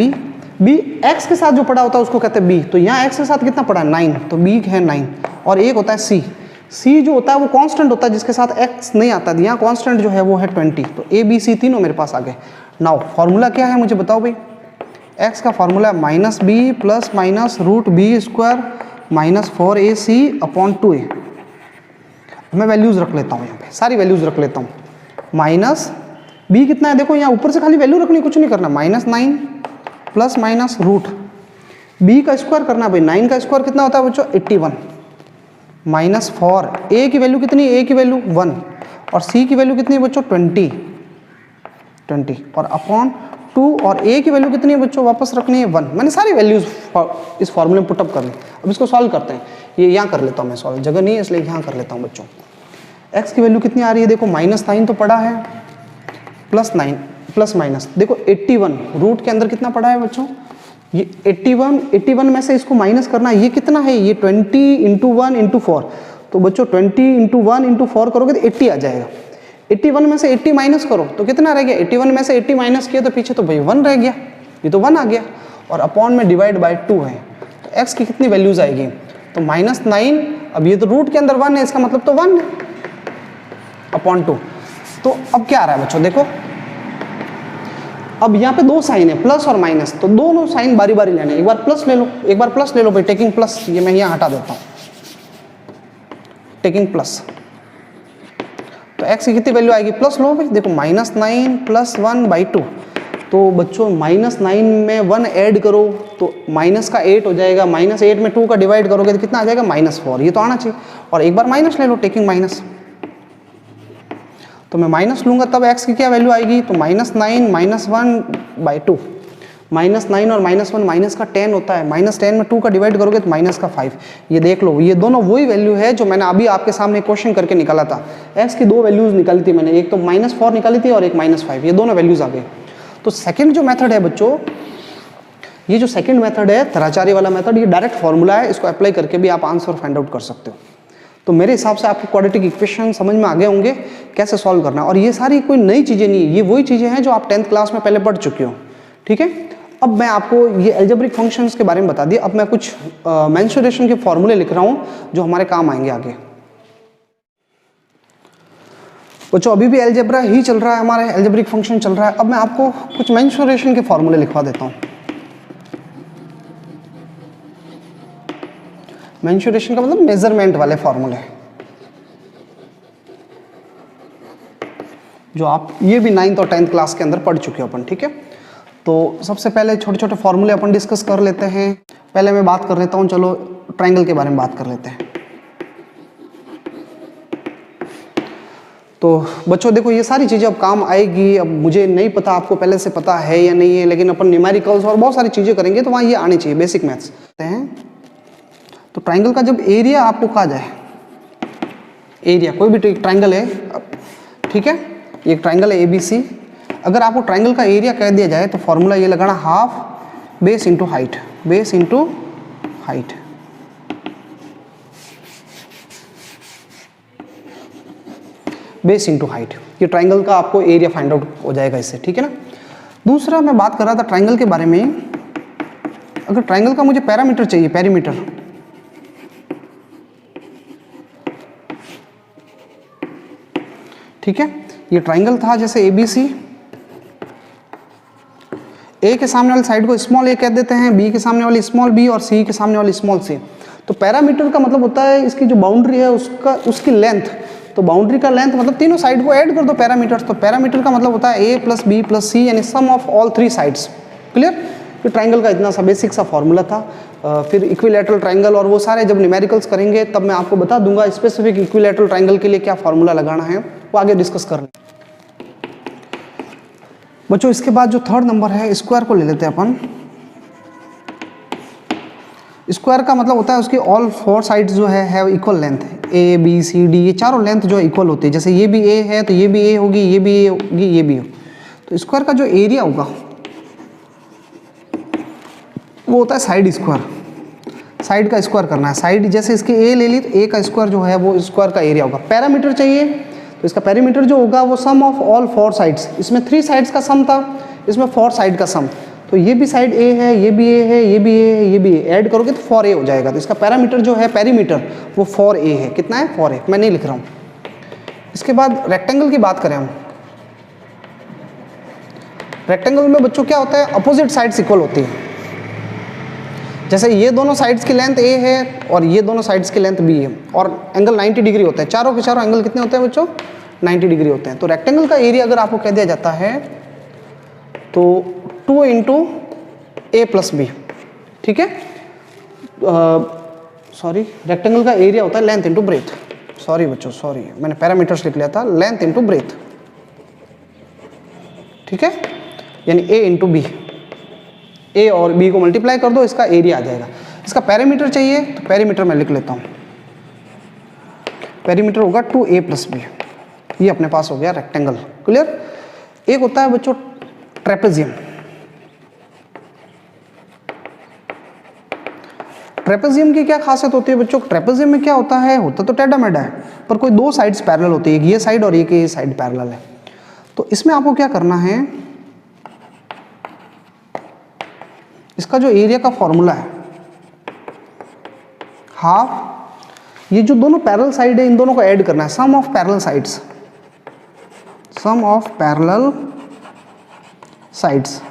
Speaker 1: b x के साथ जो पड़ा होता है उसको कहते हैं b, तो यहाँ x के साथ कितना पड़ा है 9, तो b है 9। और एक होता है c जो होता है वो कांस्टेंट होता है जिसके साथ x नहीं आता, यहाँ कांस्टेंट जो है वो है 20। तो a b c तीनों मेरे पास आ गए। नाउ फॉर्मूला क्या है मुझे बताओ भाई, x का फॉर्मूला है -b + √b² - 4ac / 2a। मैं वैल्यूज रख लेता हूँ, यहाँ पे सारी वैल्यूज रख लेता हूँ। b कितना है, देखो यहाँ ऊपर से खाली वैल्यू रखनी, कुछ नहीं करना, -9 प्लस माइनस रूट b का स्क्वायर करना भाई। 9 का स्क्वायर कितना होता है बच्चों, 81 -4। a की वैल्यू कितनी, a की वैल्यू 1 और c की वैल्यू कितनी है बच्चों, 20 और अपॉन 2, और a की वैल्यू कितनी है बच्चों, वापस रखनी है 1। मैंने सारी वैल्यूज इस फॉर्मूले में पुटअप कर ली। अब इसको सॉल्व करते हैं, ये यहाँ कर लेता हूँ मैं सॉल्व, जगह नहीं है इसलिए यहाँ कर लेता हूँ बच्चों। x की वैल्यू कितनी आ रही है, देखो -9 तो पड़ा है, +9 प्लस माइनस, देखो 81 रूट के अंदर कितना पड़ा है बच्चों, ये 81 में से इसको माइनस करना है, ये कितना है, ये 20 × 1 × 4। तो बच्चों 20 × 1 × 4 करोगे तो 80 आ जाएगा। 81 में से 80 माइनस करो तो कितना रह गया, 81 में से 80 माइनस किया तो पीछे तो भाई 1 रह गया, ये तो 1 आ गया, और अपॉन में डिवाइड बाय 2 है, तो x की कितनी वैल्यूज आएगी, तो -9। अब ये तो रूट के अंदर 1 है, इसका मतलब तो 1 है, अपॉन 2। तो अब क्या आ रहा है बच्चों, देखो अब यहाँ पे दो साइन है, प्लस और माइनस, तो दोनों साइन बारी बारी लेने, एक बार प्लस ले लो, एक बार प्लस ले लो भाई, टेकिंग प्लस, ये मैं यहाँ हटा देता हूँ, टेकिंग प्लस, तो x की कितनी वैल्यू आएगी, प्लस लो भाई, देखो -9 + 1/2। तो बच्चों -9 में 1 ऐड करो तो माइनस का 8 हो जाएगा, -8 में 2 का डिवाइड करोगे तो कितना आ जाएगा, -4। ये तो आना चाहिए, और एक बार माइनस ले लो, टेकिंग माइनस, तो मैं माइनस लूंगा तब x की क्या वैल्यू आएगी, तो -9 - 1/2, -9 और -1 माइनस का 10 होता है, -10 में 2 का डिवाइड करोगे तो माइनस का 5। ये देख लो, ये दोनों वही वैल्यू है जो मैंने अभी आपके सामने क्वेश्चन करके निकाला था। x की दो वैल्यूज निकाली थी मैंने, एक तो -4 निकाली थी और एक -5, ये दोनों वैल्यूज आ गई। तो सेकेंड जो मेथड है बच्चों, ये जो सेकेंड मेथड है धराचारी वाला मेथड, ये डायरेक्ट फॉर्मूला है, इसको अप्लाई करके भी आप आंसर फाइंड आउट कर सकते हो। तो मेरे हिसाब से आपको क्वाड्रेटिक इक्वेशन समझ में आ गए होंगे कैसे सॉल्व करना है। और ये सारी कोई नई चीज़ें नहीं है, ये वही चीज़ें हैं जो आप 10th क्लास में पहले पढ़ चुके हो, ठीक है। अब मैं आपको ये अलजेब्रिक फंक्शंस के बारे में बता दिया। अब मैं कुछ मेंसुरेशन के फॉर्मूले लिख रहा हूँ जो हमारे काम आएंगे आगे। बच्चों अभी भी अलजेब्रा ही चल रहा है, हमारा अलजेब्रिक फंक्शन चल रहा है। अब मैं आपको कुछ मेंसुरेशन के फॉर्मूले लिखवा देता हूँ। मेंसुरेशन का मतलब मेजरमेंट वाले फॉर्मूले, जो आप ये भी 9th और 10th क्लास के अंदर पढ़ चुके हो अपन, ठीक है। तो सबसे पहले छोटे छोटे फॉर्मूले अपन डिस्कस कर लेते हैं। पहले मैं बात कर लेता हूँ, चलो ट्रायंगल के बारे में बात कर लेते हैं। तो बच्चों देखो ये सारी चीज़ें अब काम आएगी। अब मुझे नहीं पता आपको पहले से पता है या नहीं है, लेकिन अपन न्यूमेरिकल्स और बहुत सारी चीज़ें करेंगे तो वहाँ ये आनी चाहिए, बेसिक मैथ्स हैं। तो ट्रायंगल का जब एरिया आपको कहा जाए, एरिया कोई भी ट्रायंगल है, ठीक है, ये ट्रायंगल है ABC, अगर आपको ट्रायंगल का एरिया कह दिया जाए तो फॉर्मूला ये लगाना half base into height, base into height. Base into height, ये ट्रायंगल का आपको एरिया फाइंड आउट हो जाएगा इससे, ठीक है ना। दूसरा मैं बात कर रहा था ट्रायंगल के बारे में, अगर ट्रायंगल का मुझे पैरामीटर चाहिए, पेरीमीटर, ठीक है। ये ट्रायंगल था जैसे ABC, ए के सामने वाली साइड को स्मॉल a कह देते हैं, बी के सामने वाली स्मॉल b और सी के सामने वाली स्मॉल c। तो पैरामीटर का मतलब होता है इसकी जो बाउंड्री है उसकी लेंथ। तो बाउंड्री का लेंथ मतलब तीनों साइड को ऐड कर दो पैरामीटर्स। तो पैरामीटर का मतलब होता है a प्लस बी प्लस सी, यानी सम ऑफ ऑल 3 साइड्स। क्लियर। तो ट्रायंगल का इतना सा बेसिक सा फॉर्मूला था। फिर इक्विलैटरल ट्रायंगल और वो सारे जब न्यूमेरिकल्स करेंगे तब मैं आपको बता दूंगा स्पेसिफिक इक्विलैटरल ट्रायंगल के लिए क्या फॉर्मूला लगाना है, वो आगे डिस्कस कर लेंगे। बच्चों इसके बाद जो थर्ड नंबर है, स्क्वायर को ले लेते हैं अपन। स्क्वायर का मतलब होता है उसकी ऑल 4 साइड्स जो है equal length, A B C D, ये चारों लेंथ जो है इक्वल होती है। जैसे ये भी A है तो ये भी A होगी, ये भी A होगी, ये भी हो। तो स्क्वायर का जो एरिया होगा वो होता है साइड स्क्वायर। साइड का स्क्वायर करना है, साइड जैसे इसकी A ले ली तो A का स्क्वायर जो है वो स्क्वायर का एरिया होगा। पैरामीटर चाहिए तो इसका पैरीमीटर जो होगा वो सम ऑफ ऑल 4 साइड्स। इसमें 3 साइड्स का सम था, इसमें 4 साइड का सम। तो ये भी साइड A है, ये भी A है, ये भी A है, ये भी A, ऐड करोगे तो 4A हो जाएगा। तो इसका पैरामीटर जो है पेरीमीटर वो 4A है। कितना है? 4A। मैं नहीं लिख रहा हूँ। इसके बाद रेक्टेंगल की बात करें हम। रेक्टेंगल में बच्चों क्या होता है, अपोजिट साइड्स इक्वल होती है। जैसे ये दोनों साइड्स की लेंथ A है और ये दोनों साइड्स की लेंथ B है और एंगल 90 डिग्री होता है। चारों के चारों एंगल कितने होते हैं बच्चों? 90 डिग्री होते हैं। तो रेक्टेंगल का एरिया अगर आपको कह दिया जाता है तो 2 इंटू A प्लस B, ठीक है। सॉरी, रेक्टेंगल का एरिया होता है लेंथ इंटू ब्रेथ। सॉरी बच्चों, सॉरी, मैंने पैरामीटर्स लिख लिया था, लेंथ इंटू ब्रेथ, ठीक है, यानी A इंटू बी। A और B को मल्टीप्लाई कर दो, इसका एरिया आ जाएगा। इसका पैरामीटर चाहिए तो पैरामीटर मैं लिख लेता हूँ। पैरामीटर होगा 2A प्लस बी। ये अपने पास हो गया रेक्टेंगल। क्लियर। एक होता है बच्चों ट्रेपेजियम। ट्रेपेजियम की क्या खासियत होती है बच्चों? ट्रेपेजियम में क्या होता है, होता तो टेढ़ा मेढ़ा है पर कोई 2 साइड्स पैरेलल होती है, एक ये साइड और एक ये साइड पैरेलल है। तो इसमें आपको क्या करना है, इसका जो एरिया का फॉर्मूला है हाफ, ये जो दोनों पैरेलल साइड है इन दोनों को ऐड करना है, sum of parallel sides, sum of parallel sides,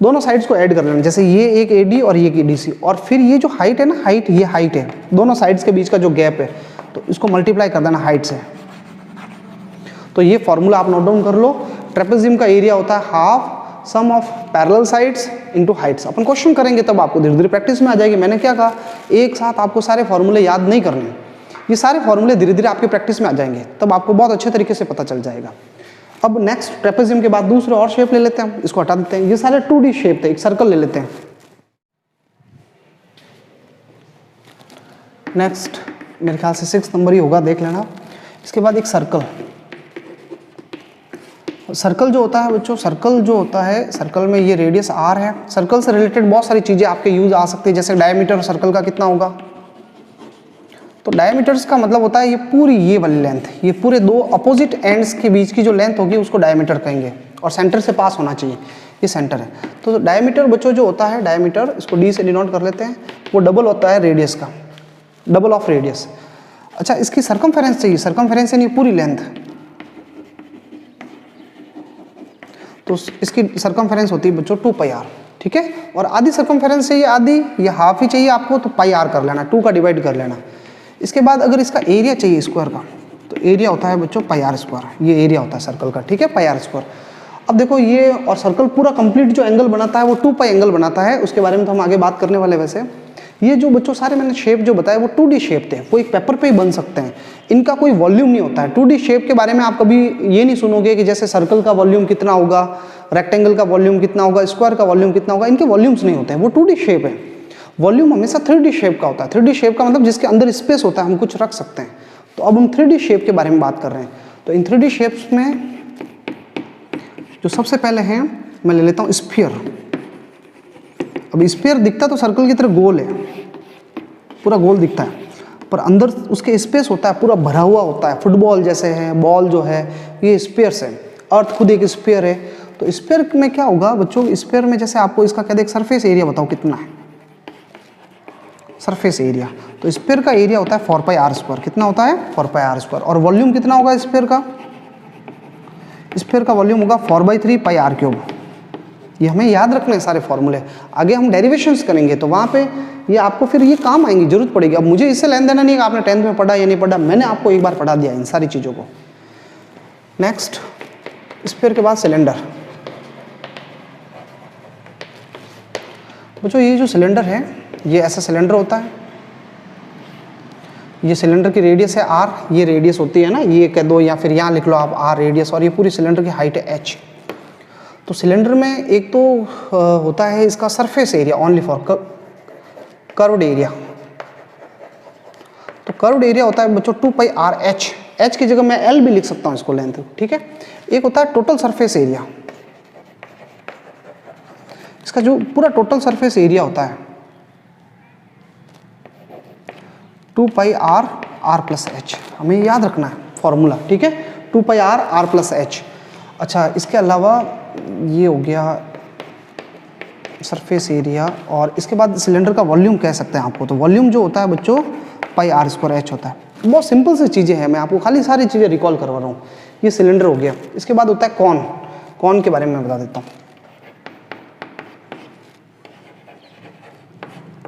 Speaker 1: दोनों साइड्स को ऐड कर लेना। जैसे ये एक AD और ये एक ADC, और फिर ये जो हाइट है ना, हाइट, ये हाइट है, दोनों साइड्स के बीच का जो गैप है, तो इसको मल्टीप्लाई कर देना हाइट से। तो ये फॉर्मूला आप नोट डाउन कर लो। ट्रेपेजियम का एरिया होता है half sum of parallel sides into Heights. Upon question करेंगे तब आपको धीरे धीरे प्रैक्टिस में आ जाएगी। मैंने क्या कहा, एक साथ आपको सारे फॉर्मूले याद नहीं करने, ये सारे फॉर्मूले धीरे धीरे आपकी प्रैक्टिस में आ जाएंगे, तब आपको बहुत अच्छे तरीके से पता चल जाएगा। अब नेक्स्ट ट्रेपेजियम के बाद दूसरे और शेप ले लेते हैं, इसको हटा देते हैं। ये सारे 2D शेप थे, एक सर्कल ले लेते हैं। नेक्स्ट मेरे ख्याल से 6 नंबर ही होगा, देख लेना। इसके बाद एक सर्कल। सर्कल जो होता है बच्चों, सर्कल जो होता है, सर्कल में ये रेडियस R है। सर्कल से रिलेटेड बहुत सारी चीज़ें आपके यूज आ सकती है, जैसे डायमीटर सर्कल का कितना होगा, तो डायमीटर्स का मतलब होता है ये पूरी ये वाली लेंथ, ये पूरे दो अपोजिट एंड्स के बीच की जो लेंथ होगी उसको डायमीटर कहेंगे, और सेंटर से पास होना चाहिए, ये सेंटर है। तो डायमीटर बच्चों जो होता है, डायमीटर इसको डी से डिनोट कर लेते हैं, वो डबल होता है रेडियस का, डबल ऑफ रेडियस। अच्छा, इसकी सर्कमफेरेंस चाहिए, सर्कमफेरेंस यानी पूरी लेंथ, तो इसकी सर्कमफेरेंस होती है बच्चों 2πr, ठीक है। और आधी सर्कमफेरेंस चाहिए, आधी या हाफ ही चाहिए आपको, तो πr कर लेना, 2 का डिवाइड कर लेना। इसके बाद अगर इसका एरिया चाहिए स्क्वायर का, तो एरिया होता है बच्चों πr², ये एरिया होता है सर्कल का, ठीक है, πr²। अब देखो ये और सर्कल पूरा कंप्लीट जो एंगल बनाता है वो 2π एंगल बनाता है, उसके बारे में तो हम आगे बात करने वाले। वैसे ये जो बच्चों सारे मैंने शेप जो बताए वो 2D शेप थे, वो एक पेपर पे ही बन सकते हैं, इनका कोई वॉल्यूम नहीं होता है। 2D शेप के बारे में आप कभी ये नहीं सुनोगे कि जैसे सर्कल का वॉल्यूम कितना होगा, रेक्टेंगल का वॉल्यूम कितना होगा, स्क्वायर का वॉल्यूम कितना होगा, इनके वॉल्यूम्स नहीं होते हैं, वो 2D शेप है। वॉल्यूम हमेशा 3D शेप का होता है। 3D शेप का मतलब जिसके अंदर स्पेस होता है, हम कुछ रख सकते हैं। तो अब हम 3D शेप के बारे में बात कर रहे हैं। तो इन 3D शेप्स में जो सबसे पहले हैं, मैं ले लेता हूँ स्फीयर। अब स्फीयर दिखता तो सर्कल की तरह गोल है, पूरा गोल दिखता है, पर अंदर उसके स्पेस होता है, पूरा भरा हुआ होता है, फुटबॉल जैसे है, बॉल जो है ये स्फीयर्स है। अर्थ खुद एक स्फीयर है। तो स्फीयर में क्या होगा बच्चों, स्फीयर में जैसे आपको इसका क्या देख, सरफेस एरिया बताओ कितना है, सरफेस एरिया। तो स्फीयर का एरिया होता है 4πr², कितना होता है 4πr²। और वॉल्यूम कितना होगा स्फीयर का, स्फीयर का वॉल्यूम होगा 4/3πr³। ये हमें याद रखना है सारे फॉर्मूले, आगे हम डेरिवेशंस करेंगे तो वहाँ पे ये आपको फिर ये काम आएंगी, जरूरत पड़ेगी। अब मुझे इससे लेन देना नहीं है आपने 10th में पढ़ा या नहीं पढ़ा, मैंने आपको एक बार पढ़ा दिया इन सारी चीज़ों को। नेक्स्ट, स्फीयर के बाद सिलेंडर। बच्चों ये जो सिलेंडर है, ये ऐसा सिलेंडर होता है, ये सिलेंडर की रेडियस है r, ये रेडियस होती है ना, ये कह दो या फिर यहाँ लिख लो आप r रेडियस, और ये पूरी सिलेंडर की हाइट है h। तो सिलेंडर में एक तो होता है इसका surface area only for curved area. तो कर्व्ड एरिया होता है बच्चों 2πrh, h की जगह मैं l भी लिख सकता हूँ इसको लेंथ, ठीक है। एक होता है टोटल सरफेस एरिया, इसका जो पूरा टोटल सरफेस एरिया होता है 2πr+h, हमें याद रखना है फॉर्मूला, ठीक है, 2πr+h। अच्छा, इसके अलावा ये हो गया सरफेस एरिया, और इसके बाद सिलेंडर का वॉल्यूम कह सकते हैं आपको। तो वॉल्यूम जो होता है बच्चों πr²h होता है। बहुत सिंपल सी चीज़ें हैं, मैं आपको खाली सारी चीज़ें रिकॉल करवा रहा हूँ। ये सिलेंडर हो गया। इसके बाद होता है कॉन। कॉन के बारे में मैं बता देता हूँ।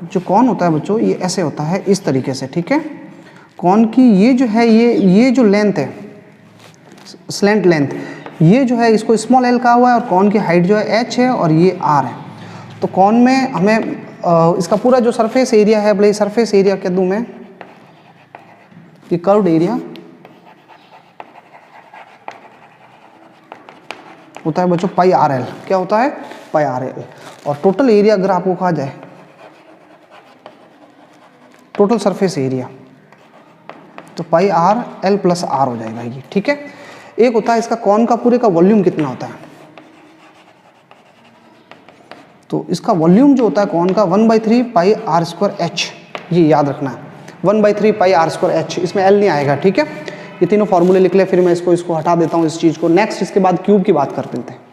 Speaker 1: जो कॉन होता है बच्चों, ये ऐसे होता है इस तरीके से, ठीक है। कॉन की ये जो है, ये जो लेंथ है, स्लैंट लेंथ, ये जो है इसको स्मॉल l कहा हुआ है, और कॉन की हाइट जो है h है और ये r है। तो कॉन में हमें इसका पूरा जो सरफेस एरिया है, भले सरफेस एरिया कह दूं मैं, ये कर्व्ड एरिया होता है बच्चों πrl। क्या होता है πrl। और टोटल एरिया अगर आपको कहा जाए, टोटल सरफेस एरिया, तो πrl+r हो जाएगा ये, ठीक है। एक होता है इसका कॉन का पूरे का वॉल्यूम कितना होता है। तो इसका वॉल्यूम जो होता है कॉन का 1/3πr²h, ये याद रखना है, 1/3πr²h, इसमें l नहीं आएगा, ठीक है। ये तीनों फॉर्मूले लिख ले, फिर मैं इसको हटा देता हूँ इस चीज़ को। नेक्स्ट, इसके बाद क्यूब की बात कर लेते हैं।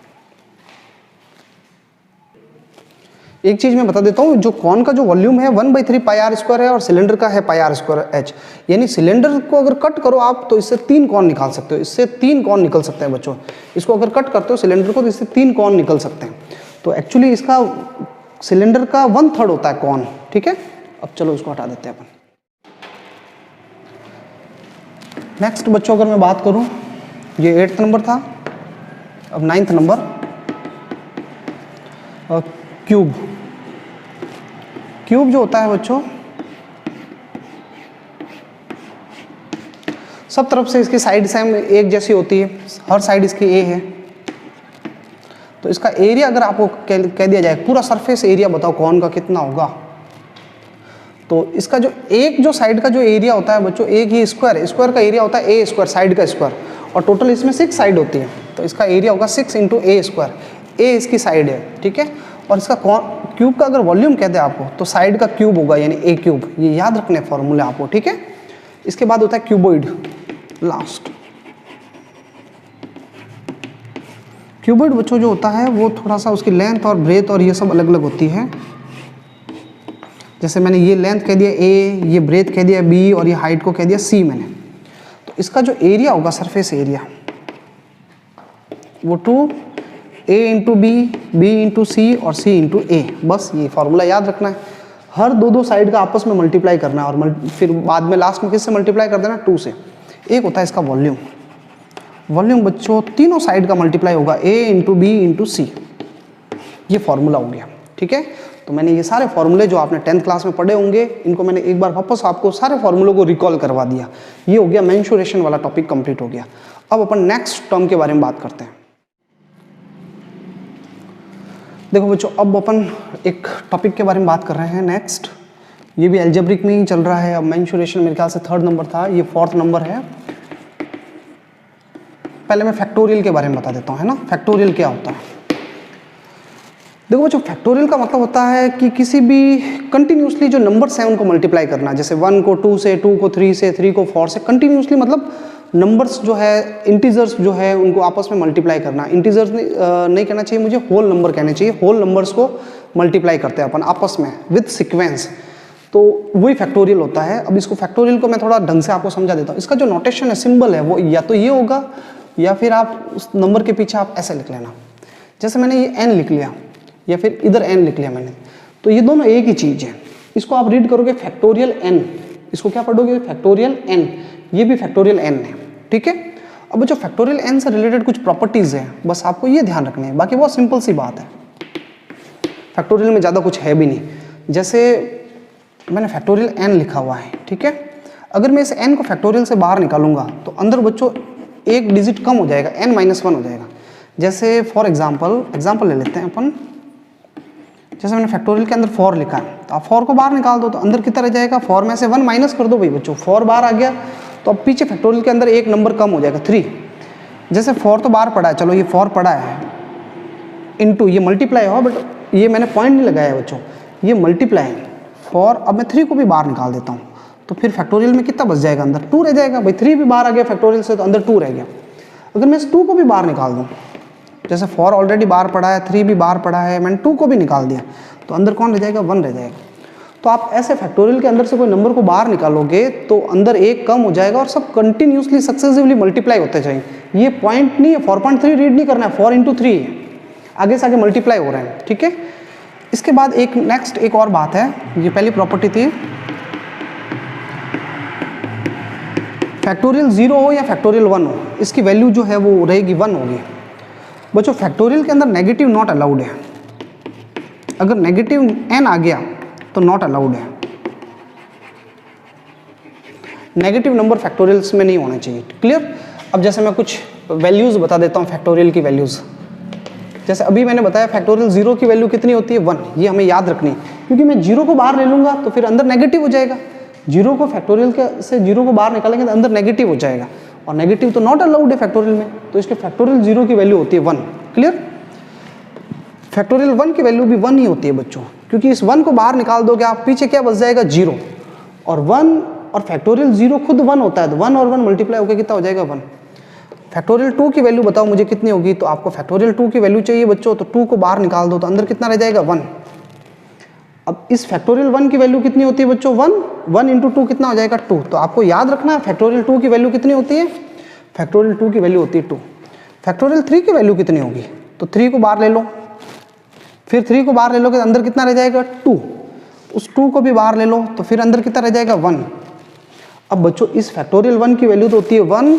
Speaker 1: एक चीज़ मैं बता देता हूँ, जो कॉन का जो वॉल्यूम है 1/3πr² है, और सिलेंडर का है πr²h। यानी सिलेंडर को अगर कट करो आप तो इससे 3 कॉन निकाल सकते हो, इससे 3 कॉन निकल सकते हैं बच्चों। इसको अगर कट करते हो सिलेंडर को तो इससे 3 कॉन निकल सकते हैं। तो एक्चुअली इसका सिलेंडर का 1/3 होता है कॉन, ठीक है। अब चलो इसको हटा देते हैं अपन। नेक्स्ट बच्चों अगर मैं बात करूँ, ये 8th नंबर था, अब 9th नंबर क्यूब। क्यूब जो होता है बच्चों, सब तरफ से इसकी साइड सेम एक जैसी होती है, हर साइड इसकी ए है। तो इसका एरिया अगर आपको कह दिया जाए, पूरा सरफेस एरिया बताओ कॉन का कितना होगा, तो इसका जो साइड का जो एरिया होता है बच्चों, एक ही स्क्वायर का एरिया होता है a², साइड का स्क्वायर, और टोटल इसमें 6 साइड होती है। तो इसका एरिया होगा 6 × a², a इसकी साइड है, ठीक है। और इसका क्यूब का अगर वॉल्यूम कहते हैं आपको, तो साइड का क्यूब होगा, यानी a³ ये याद रखने फॉर्मूले आपको, ठीक है। इसके बाद होता है क्यूबॉइड लास्ट। क्यूबॉइड बच्चों जो होता है वो थोड़ा सा उसकी लेंथ और ब्रेथ और ये सब अलग अलग होती है। जैसे मैंने ये लेंथ कह दिया a, ये ब्रेथ कह दिया b और ये हाइट को कह दिया c मैंने। तो इसका जो एरिया होगा सरफेस एरिया वो 2a into B, b into C और c इंटू a। बस ये फॉर्मूला याद रखना है। हर दो साइड का आपस में मल्टीप्लाई करना है और फिर बाद में लास्ट में किससे मल्टीप्लाई कर देना, 2 से। एक होता है इसका वॉल्यूम। वॉल्यूम बच्चों तीनों साइड का मल्टीप्लाई होगा a इंटू बी इंटू सी। ये फॉर्मूला हो गया, ठीक है। तो मैंने ये सारे फॉर्मूले जो आपने 10th क्लास में पढ़े होंगे, इनको मैंने एक बार वापस आपको सारे फॉर्मूलों को रिकॉल करवा दिया। ये हो गया मेंसुरेशन वाला टॉपिक कंप्लीट हो गया। अब अपन नेक्स्ट टर्म के बारे में बात करते हैं। देखो बच्चों, अब अपन एक टॉपिक के बारे में बात कर रहे हैं नेक्स्ट। ये भी अलजेब्रिक में ही चल रहा है। अब मेंसुरेशन मेरे ख्याल से 3rd नंबर था, ये 4th नंबर है। पहले मैं फैक्टोरियल के बारे में बता देता हूँ, है ना। फैक्टोरियल क्या होता है? देखो बच्चों, फैक्टोरियल का मतलब होता है कि किसी भी कंटिन्यूसली जो नंबर्स हैं उनको मल्टीप्लाई करना। जैसे 1 को 2 से, 2 को 3 से, 3 को 4 से, कंटिन्यूसली मतलब नंबर्स जो है, इंटीजर्स जो है उनको आपस में मल्टीप्लाई करना। इंटीजर्स नहीं कहना चाहिए मुझे, होल नंबर कहने चाहिए। होल नंबर्स को मल्टीप्लाई करते हैं अपन आपस में विद सीक्वेंस, तो वही फैक्टोरियल होता है। अब इसको फैक्टोरियल को मैं थोड़ा ढंग से आपको समझा देता हूँ। इसका जो नोटेशन है, सिंबल है, वो या तो ये होगा या फिर आप उस नंबर के पीछे आप ऐसे लिख लेना। जैसे मैंने ये n लिख लिया या फिर इधर n लिख लिया मैंने, तो ये दोनों एक ही चीज़ है। इसको आप रीड करोगे फैक्टोरियल n, इसको क्या पढ़ोगे, फैक्टोरियल n। ये भी फैक्टोरियल n है, ठीक है। अब जो फैक्टोरियल n से रिलेटेड कुछ प्रॉपर्टीज़ है, बस आपको ये ध्यान रखने हैं, बाकी बहुत सिंपल सी बात है। फैक्टोरियल में ज़्यादा कुछ है भी नहीं। जैसे मैंने फैक्टोरियल n लिखा हुआ है, ठीक है। अगर मैं इस n को फैक्टोरियल से बाहर निकालूंगा तो अंदर बच्चों एक डिजिट कम हो जाएगा, n-1 हो जाएगा। जैसे फॉर एग्जाम्पल ले लेते हैं अपन। जैसे मैंने फैक्टोरियल के अंदर 4 लिखा है, तो आप 4 को बाहर निकाल दो तो अंदर कितना रह जाएगा, 4 में से 1 माइनस कर दो भाई बच्चों, 4 बाहर आ गया तो अब पीछे फैक्टोरियल के अंदर एक नंबर कम हो जाएगा, 3। जैसे 4 तो बाहर पड़ा है, चलो ये 4 पड़ा है, इनटू ये मल्टीप्लाई हो, बट ये मैंने पॉइंट नहीं लगाया बच्चों, ये मल्टीप्लाई है 4। अब मैं 3 को भी बाहर निकाल देता हूँ, तो फिर फैक्टोरियल में कितना बच जाएगा, अंदर 2 रह जाएगा भाई। 3 भी बाहर आ गया फैक्टोरियल से, तो अंदर 2 रह गया। अगर मैं इस 2 को भी बाहर निकाल दूँ, जैसे 4 ऑलरेडी बाहर पड़ा है, 3 भी बाहर पड़ा है, मैंने 2 को भी निकाल दिया, तो अंदर कौन रह जाएगा, 1 रह जाएगा। तो आप ऐसे फैक्टोरियल के अंदर से कोई नंबर को बाहर निकालोगे तो अंदर एक कम हो जाएगा और सब कंटिन्यूसली सक्सेसिवली मल्टीप्लाई होते जाएंगे। ये पॉइंट नहीं है, 4.3 रीड नहीं करना है, 4 × 3 है, आगे से आगे मल्टीप्लाई हो रहे हैं, ठीक है। इसके बाद एक और बात है, ये पहली प्रॉपर्टी थी, फैक्टोरियल 0 हो या फैक्टोरियल 1 हो, इसकी वैल्यू जो है वो रहेगी 1 होगी। बच्चों फैक्टोरियल के अंदर नेगेटिव नॉट अलाउड है। अगर नेगेटिव n आ गया तो नॉट अलाउड है। नेगेटिव नंबर फैक्टोरियल्स में नहीं होना चाहिए, क्लियर। अब जैसे मैं कुछ वैल्यूज़ बता देता हूँ फैक्टोरियल की वैल्यूज़। जैसे अभी मैंने बताया फैक्टोरियल 0 की वैल्यू कितनी होती है, 1। ये हमें याद रखनी है, क्योंकि मैं 0 को बाहर ले लूँगा तो फिर अंदर नेगेटिव हो जाएगा। 0 को फैक्टोरियल के से 0 को बाहर निकालेंगे तो अंदर नेगेटिव हो जाएगा, और नेगेटिव तो नॉट अलाउड है फैक्टोरियल में, तो इसके फैक्टोरियल 0 की वैल्यू होती है 1, क्लियर। फैक्टोरियल 1 की वैल्यू भी 1 ही होती है बच्चों, क्योंकि इस 1 को बाहर निकाल दोगे आप, पीछे क्या बच जाएगा, 0। और 1 और फैक्टोरियल 0 खुद 1 होता है, तो 1 और 1 मल्टीप्लाई होकर कितना हो जाएगा, 1। फैक्टोरियल 2 की वैल्यू बताओ मुझे कितनी होगी, तो आपको फैक्टोरियल 2 की वैल्यू चाहिए बच्चों, तो 2 को बाहर निकाल दो तो अंदर कितना रह जाएगा, 1। अब इस फैक्टोरियल 1 की वैल्यू कितनी होती है बच्चों, 1 × 2 कितना हो जाएगा, 2। तो आपको याद रखना है फैक्टोरियल 2 की वैल्यू कितनी होती है, फैक्टोरियल 2 की वैल्यू होती है 2। फैक्टोरियल 3 की वैल्यू कितनी होगी, तो 3 को बाहर ले लो, फिर 3 को बाहर ले लोगे तो अंदर कितना रह जाएगा, 2। उस 2 को भी बाहर ले लो तो फिर अंदर कितना रह जाएगा, 1। अब बच्चों इस फैक्टोरियल 1 की वैल्यू तो होती है 1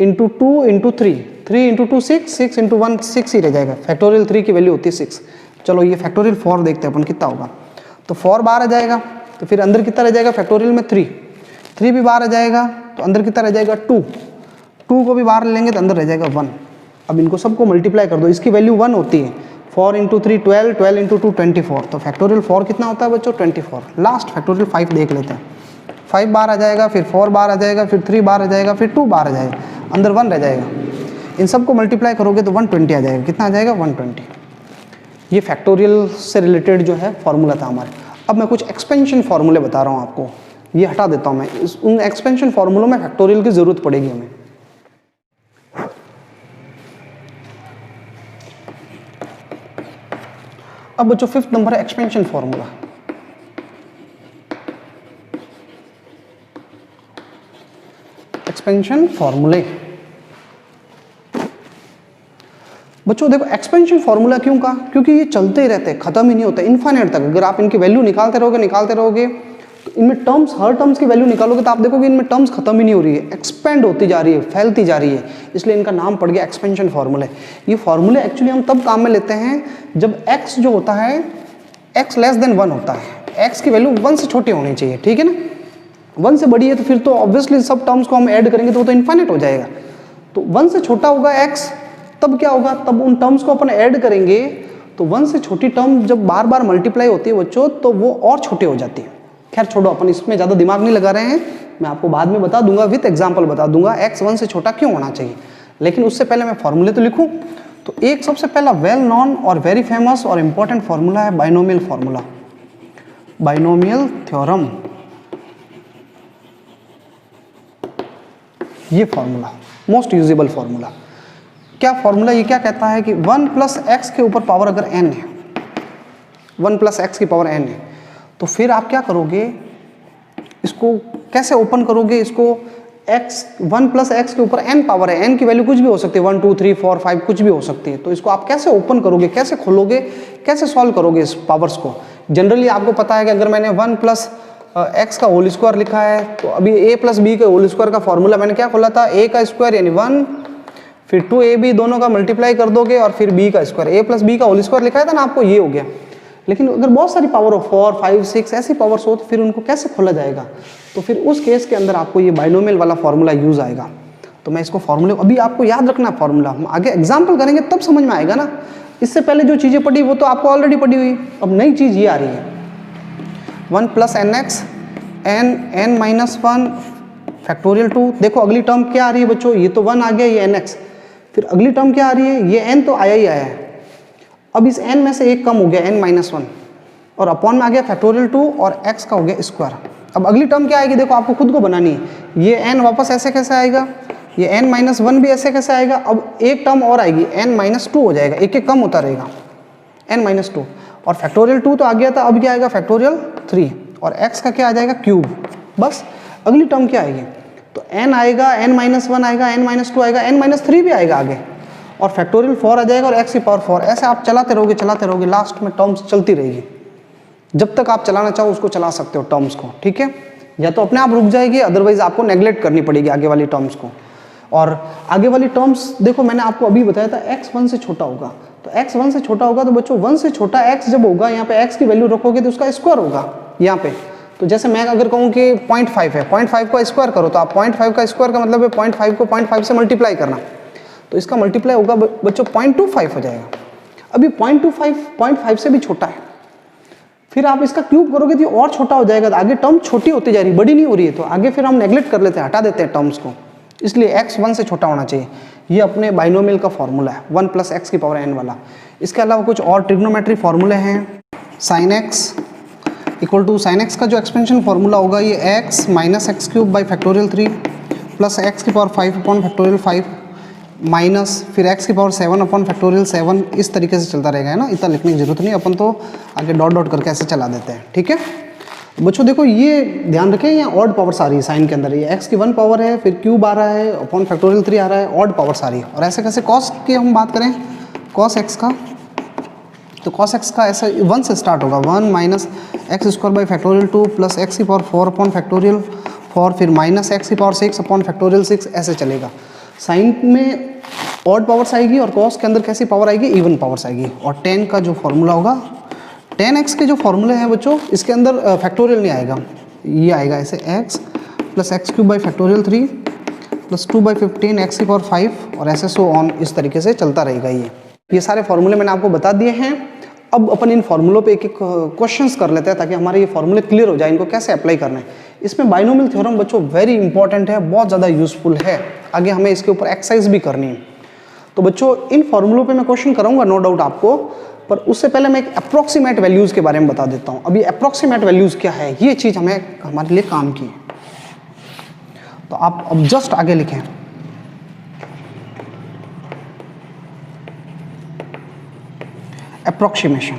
Speaker 1: × 2 × 3, 3 × 2 6, 6 × 1 6 ही रह जाएगा। फैक्टोरियल 3 की वैल्यू होती है 6। चलो ये फैक्टोरियल 4 देखते हैं अपन कितना होगा, तो 4 बाहर आ जाएगा, तो फिर अंदर कितना रह जाएगा फैक्टोरियल में, 3 भी बाहर आ जाएगा, तो अंदर कितना रह जाएगा, 2 को भी बाहर लेंगे तो अंदर रह जाएगा 1। अब इनको सबको मल्टीप्लाई कर दो, इसकी वैल्यू 1 होती है, 4 × 3 12, 12 × 2 24, तो फैक्टोरियल 4 कितना होता है बच्चों, 24। लास्ट फैक्टोरियल 5 देख लेते हैं, 5 बाहर आ जाएगा, फिर 4 बाहर आ जाएगा, फिर 3 बाहर आ जाएगा, फिर 2 बाहर आ जाएगा, अंदर 1 रह जाएगा। इन सबको मल्टीप्लाई करोगे तो 120 आ जाएगा, कितना आ जाएगा, 120। ये फैक्टोरियल से रिलेटेड जो है फॉर्मूला था हमारे। अब मैं कुछ एक्सपेंशन फार्मूले बता रहा हूँ आपको, ये हटा देता हूँ मैं, उन एक्सपेंशन फॉर्मूलों में फैक्टोरियल की जरूरत पड़ेगी हमें। अब बच्चों फिफ्थ नंबर है एक्सपेंशन फॉर्मूला। एक्सपेंशन फॉर्मूले बच्चों देखो, एक्सपेंशन फॉर्मूला क्यों कहा, क्योंकि ये चलते ही रहते हैं, खत्म ही नहीं होता, इनफाइनाइट तक। अगर आप इनकी वैल्यू निकालते रहोगे तो इनमें टर्म्स, हर टर्म्स की वैल्यू निकालोगे तो आप देखोगे इनमें टर्म्स खत्म ही नहीं हो रही है, एक्सपेंड होती जा रही है, फैलती जा रही है, इसलिए इनका नाम पड़ गया एक्सपेंशन फॉर्मूले। ये फॉर्मूले एक्चुअली हम तब काम में लेते हैं जब x जो होता है x लेस देन 1 होता है, x की वैल्यू 1 से छोटी होनी चाहिए, ठीक है ना। 1 से बड़ी है तो फिर तो ऑब्वियसली सब टर्म्स को हम ऐड करेंगे तो वो तो इनफाइनाइट हो जाएगा। तो 1 से छोटा होगा x, तब क्या होगा, तब उन टर्म्स को अपन ऐड करेंगे तो 1 से छोटी टर्म जब बार बार मल्टीप्लाई होती है बच्चों तो वो और छोटी हो जाती है। खैर छोड़ो, अपन इसमें ज़्यादा दिमाग नहीं लगा रहे हैं, मैं आपको बाद में बता दूंगा, विथ एग्जाम्पल बता दूंगा x 1 से छोटा क्यों होना चाहिए। लेकिन उससे पहले मैं फॉर्मूले तो लिखूं। तो एक सबसे पहला वेल नॉन और वेरी फेमस और इंपॉर्टेंट फॉर्मूला है बाइनोमियल फॉर्मूला, बाइनोमियल थ्योरम। ये फॉर्मूला मोस्ट यूजेबल फॉर्मूला। क्या फॉर्मूला, ये क्या कहता है कि 1 प्लस एक्स के ऊपर पावर अगर n है, 1 प्लस एक्स की पावर n है, तो फिर आप क्या करोगे, इसको कैसे ओपन करोगे, इसको x 1 प्लस एक्स के ऊपर n पावर है, n की वैल्यू कुछ भी हो सकती है, 1 2 3 4 5 कुछ भी हो सकती है। तो इसको आप कैसे ओपन करोगे, कैसे खोलोगे, कैसे सॉल्व करोगे इस पावर्स को। जनरली आपको पता है कि अगर मैंने 1 प्लस एक्स का होल स्क्वायर लिखा है तो अभी a प्लस बी के होल स्क्वायर का फॉर्मूला मैंने क्या खोला था, a का स्क्वायर यानी 1, फिर 2ab दोनों का मल्टीप्लाई कर दोगे और फिर b का स्क्वायर, a प्लस बी का होल स्क्वायर लिखा था ना आपको, ये हो गया। लेकिन अगर बहुत सारी पावर हो 4 5 6 ऐसी पावर्स हो तो फिर उनको कैसे खोला जाएगा, तो फिर उस केस के अंदर आपको ये बाइनोमियल वाला फॉर्मूला यूज आएगा। तो मैं इसको फॉर्मूले, अभी आपको याद रखना फॉर्मूला, हम आगे एग्जाम्पल करेंगे तब समझ में आएगा ना। इससे पहले जो चीज़ें पढ़ी वो तो आपको ऑलरेडी पढ़ी हुई, अब नई चीज़ ये आ रही है 1 plus N X N minus 1 factorial 2। देखो अगली टर्म क्या आ रही है बच्चों, ये तो 1 आ गया, ये एन एक्स, फिर अगली टर्म क्या आ रही है, ये n तो आया ही आया है। अब इस n में से एक कम हो गया n माइनस 1 और अपॉन में आ गया फैक्टोरियल 2 और x का हो गया स्क्वायर। अब अगली टर्म क्या आएगी, देखो आपको खुद को बनानी है, ये n वापस ऐसे कैसे आएगा, ये n माइनस 1 भी ऐसे कैसे आएगा। अब एक टर्म और आएगी n माइनस 2 हो जाएगा, एक एक कम होता रहेगा n माइनस 2, और फैक्टोरियल 2 तो आ गया था, अब क्या आएगा फैक्टोरियल 3 और x का क्या आ जाएगा क्यूब। बस अगली टर्म क्या आएगी, तो n आएगा, n माइनस 1 आएगा, n माइनस 2 आएगा, n माइनस 3 भी आएगा आगे, और फैक्टोरियल 4 आ जाएगा और x की पावर 4। ऐसे आप चलाते रहोगे, लास्ट में टर्म्स चलती रहेगी। जब तक आप चलाना चाहो उसको चला सकते हो टर्म्स को, ठीक है, या तो अपने आप रुक जाएगी, अदरवाइज आपको नेग्लेक्ट करनी पड़ेगी आगे वाली टर्म्स को। और आगे वाली टर्म्स देखो मैंने आपको अभी बताया था x 1 से छोटा होगा, तो x 1 से छोटा होगा तो बच्चों 1 से छोटा x जब होगा, यहाँ पे x की वैल्यू रखोगे तो उसका स्क्वायर होगा यहाँ पे। तो जैसे मैं अगर कहूँ कि 0.5 है, 0.5 का स्क्वायर करो, तो आप 0.5 का स्क्वायर का मतलब है 0.5 को 0.5 से मल्टीप्लाई करना, तो इसका मल्टीप्लाई होगा बच्चों 0.25 हो जाएगा। अभी 0.5 से भी छोटा है, फिर आप इसका क्यूब करोगे तो और छोटा हो जाएगा, तो आगे टर्म छोटी होती जा रही, बड़ी नहीं हो रही है, तो आगे फिर हम नेग्लेक्ट कर लेते हैं, हटा देते हैं टर्म्स को, इसलिए x 1 से छोटा होना चाहिए। ये अपने बाइनोमियल का फॉर्मूला है 1 प्लस एक्स की पावर n वाला। इसके अलावा कुछ और ट्रिग्नोमेट्री फॉर्मूले हैं, sine X equal to, sine X का जो एक्सपेंशन फॉर्मूला होगा ये x minus X cube by factorial 3 plus X की पावर 5 अपॉन फैक्टोरियल 5 माइनस फिर x की पावर 7 अपॉन फैक्टोरियल 7, इस तरीके से चलता रहेगा, है ना, इतना लिखने की जरूरत नहीं, अपन तो आगे डॉट डॉट करके ऐसे चला देते हैं, ठीक है। बच्चों देखो ये ध्यान रखें, यहाँ ऑड पावर्स आ रही है साइन के अंदर, ये x की 1 पावर है, फिर क्यूब आ रहा है, अपॉन फैक्टोरियल 3 आ रहा है, ऑड पावर्स आ रही है। और ऐसे कैसे कॉस की हम बात करें, कॉस x का, तो कॉस x का ऐसा 1 से स्टार्ट होगा, 1 minus x square by factorial 2 plus X की पावर 4 अपॉन फैक्टोरियल 4, फिर माइनस एक्स की पावर 6 अपॉन फैक्टोरियल 6, ऐसे चलेगा। साइन में ऑड पावर्स आएगी और कॉस के अंदर कैसी पावर आएगी, इवन पावर्स आएगी। और tan का जो फॉर्मूला होगा, tan x के जो फॉर्मूले हैं बच्चों, इसके अंदर फैक्टोरियल नहीं आएगा, ये आएगा ऐसे x plus x cube by factorial 3 plus 2 by 15 x की पावर 5 और ऐसे सो ऑन, इस तरीके से चलता रहेगा। ये सारे फॉर्मूले मैंने आपको बता दिए हैं। अब अपन इन फॉर्मूलों पे एक एक क्वेश्चंस कर लेते हैं ताकि हमारे ये फॉर्मूले क्लियर हो जाए, इनको कैसे अप्लाई करना है। इसमें बाइनोमियल थ्योरम बच्चों वेरी इंपॉर्टेंट है, बहुत ज़्यादा यूजफुल है, आगे हमें इसके ऊपर एक्सरसाइज भी करनी है। तो बच्चों इन फॉर्मूलों पे मैं क्वेश्चन कराऊंगा नो डाउट आपको, पर उससे पहले मैं एक अप्रॉक्सीमेट वैल्यूज़ के बारे में बता देता हूँ। अभी अप्रॉक्सीमेट वैल्यूज़ क्या है, ये चीज़ हमें हमारे लिए काम की है। तो आप अब जस्ट आगे लिखें, अप्रॉक्सीमेशन।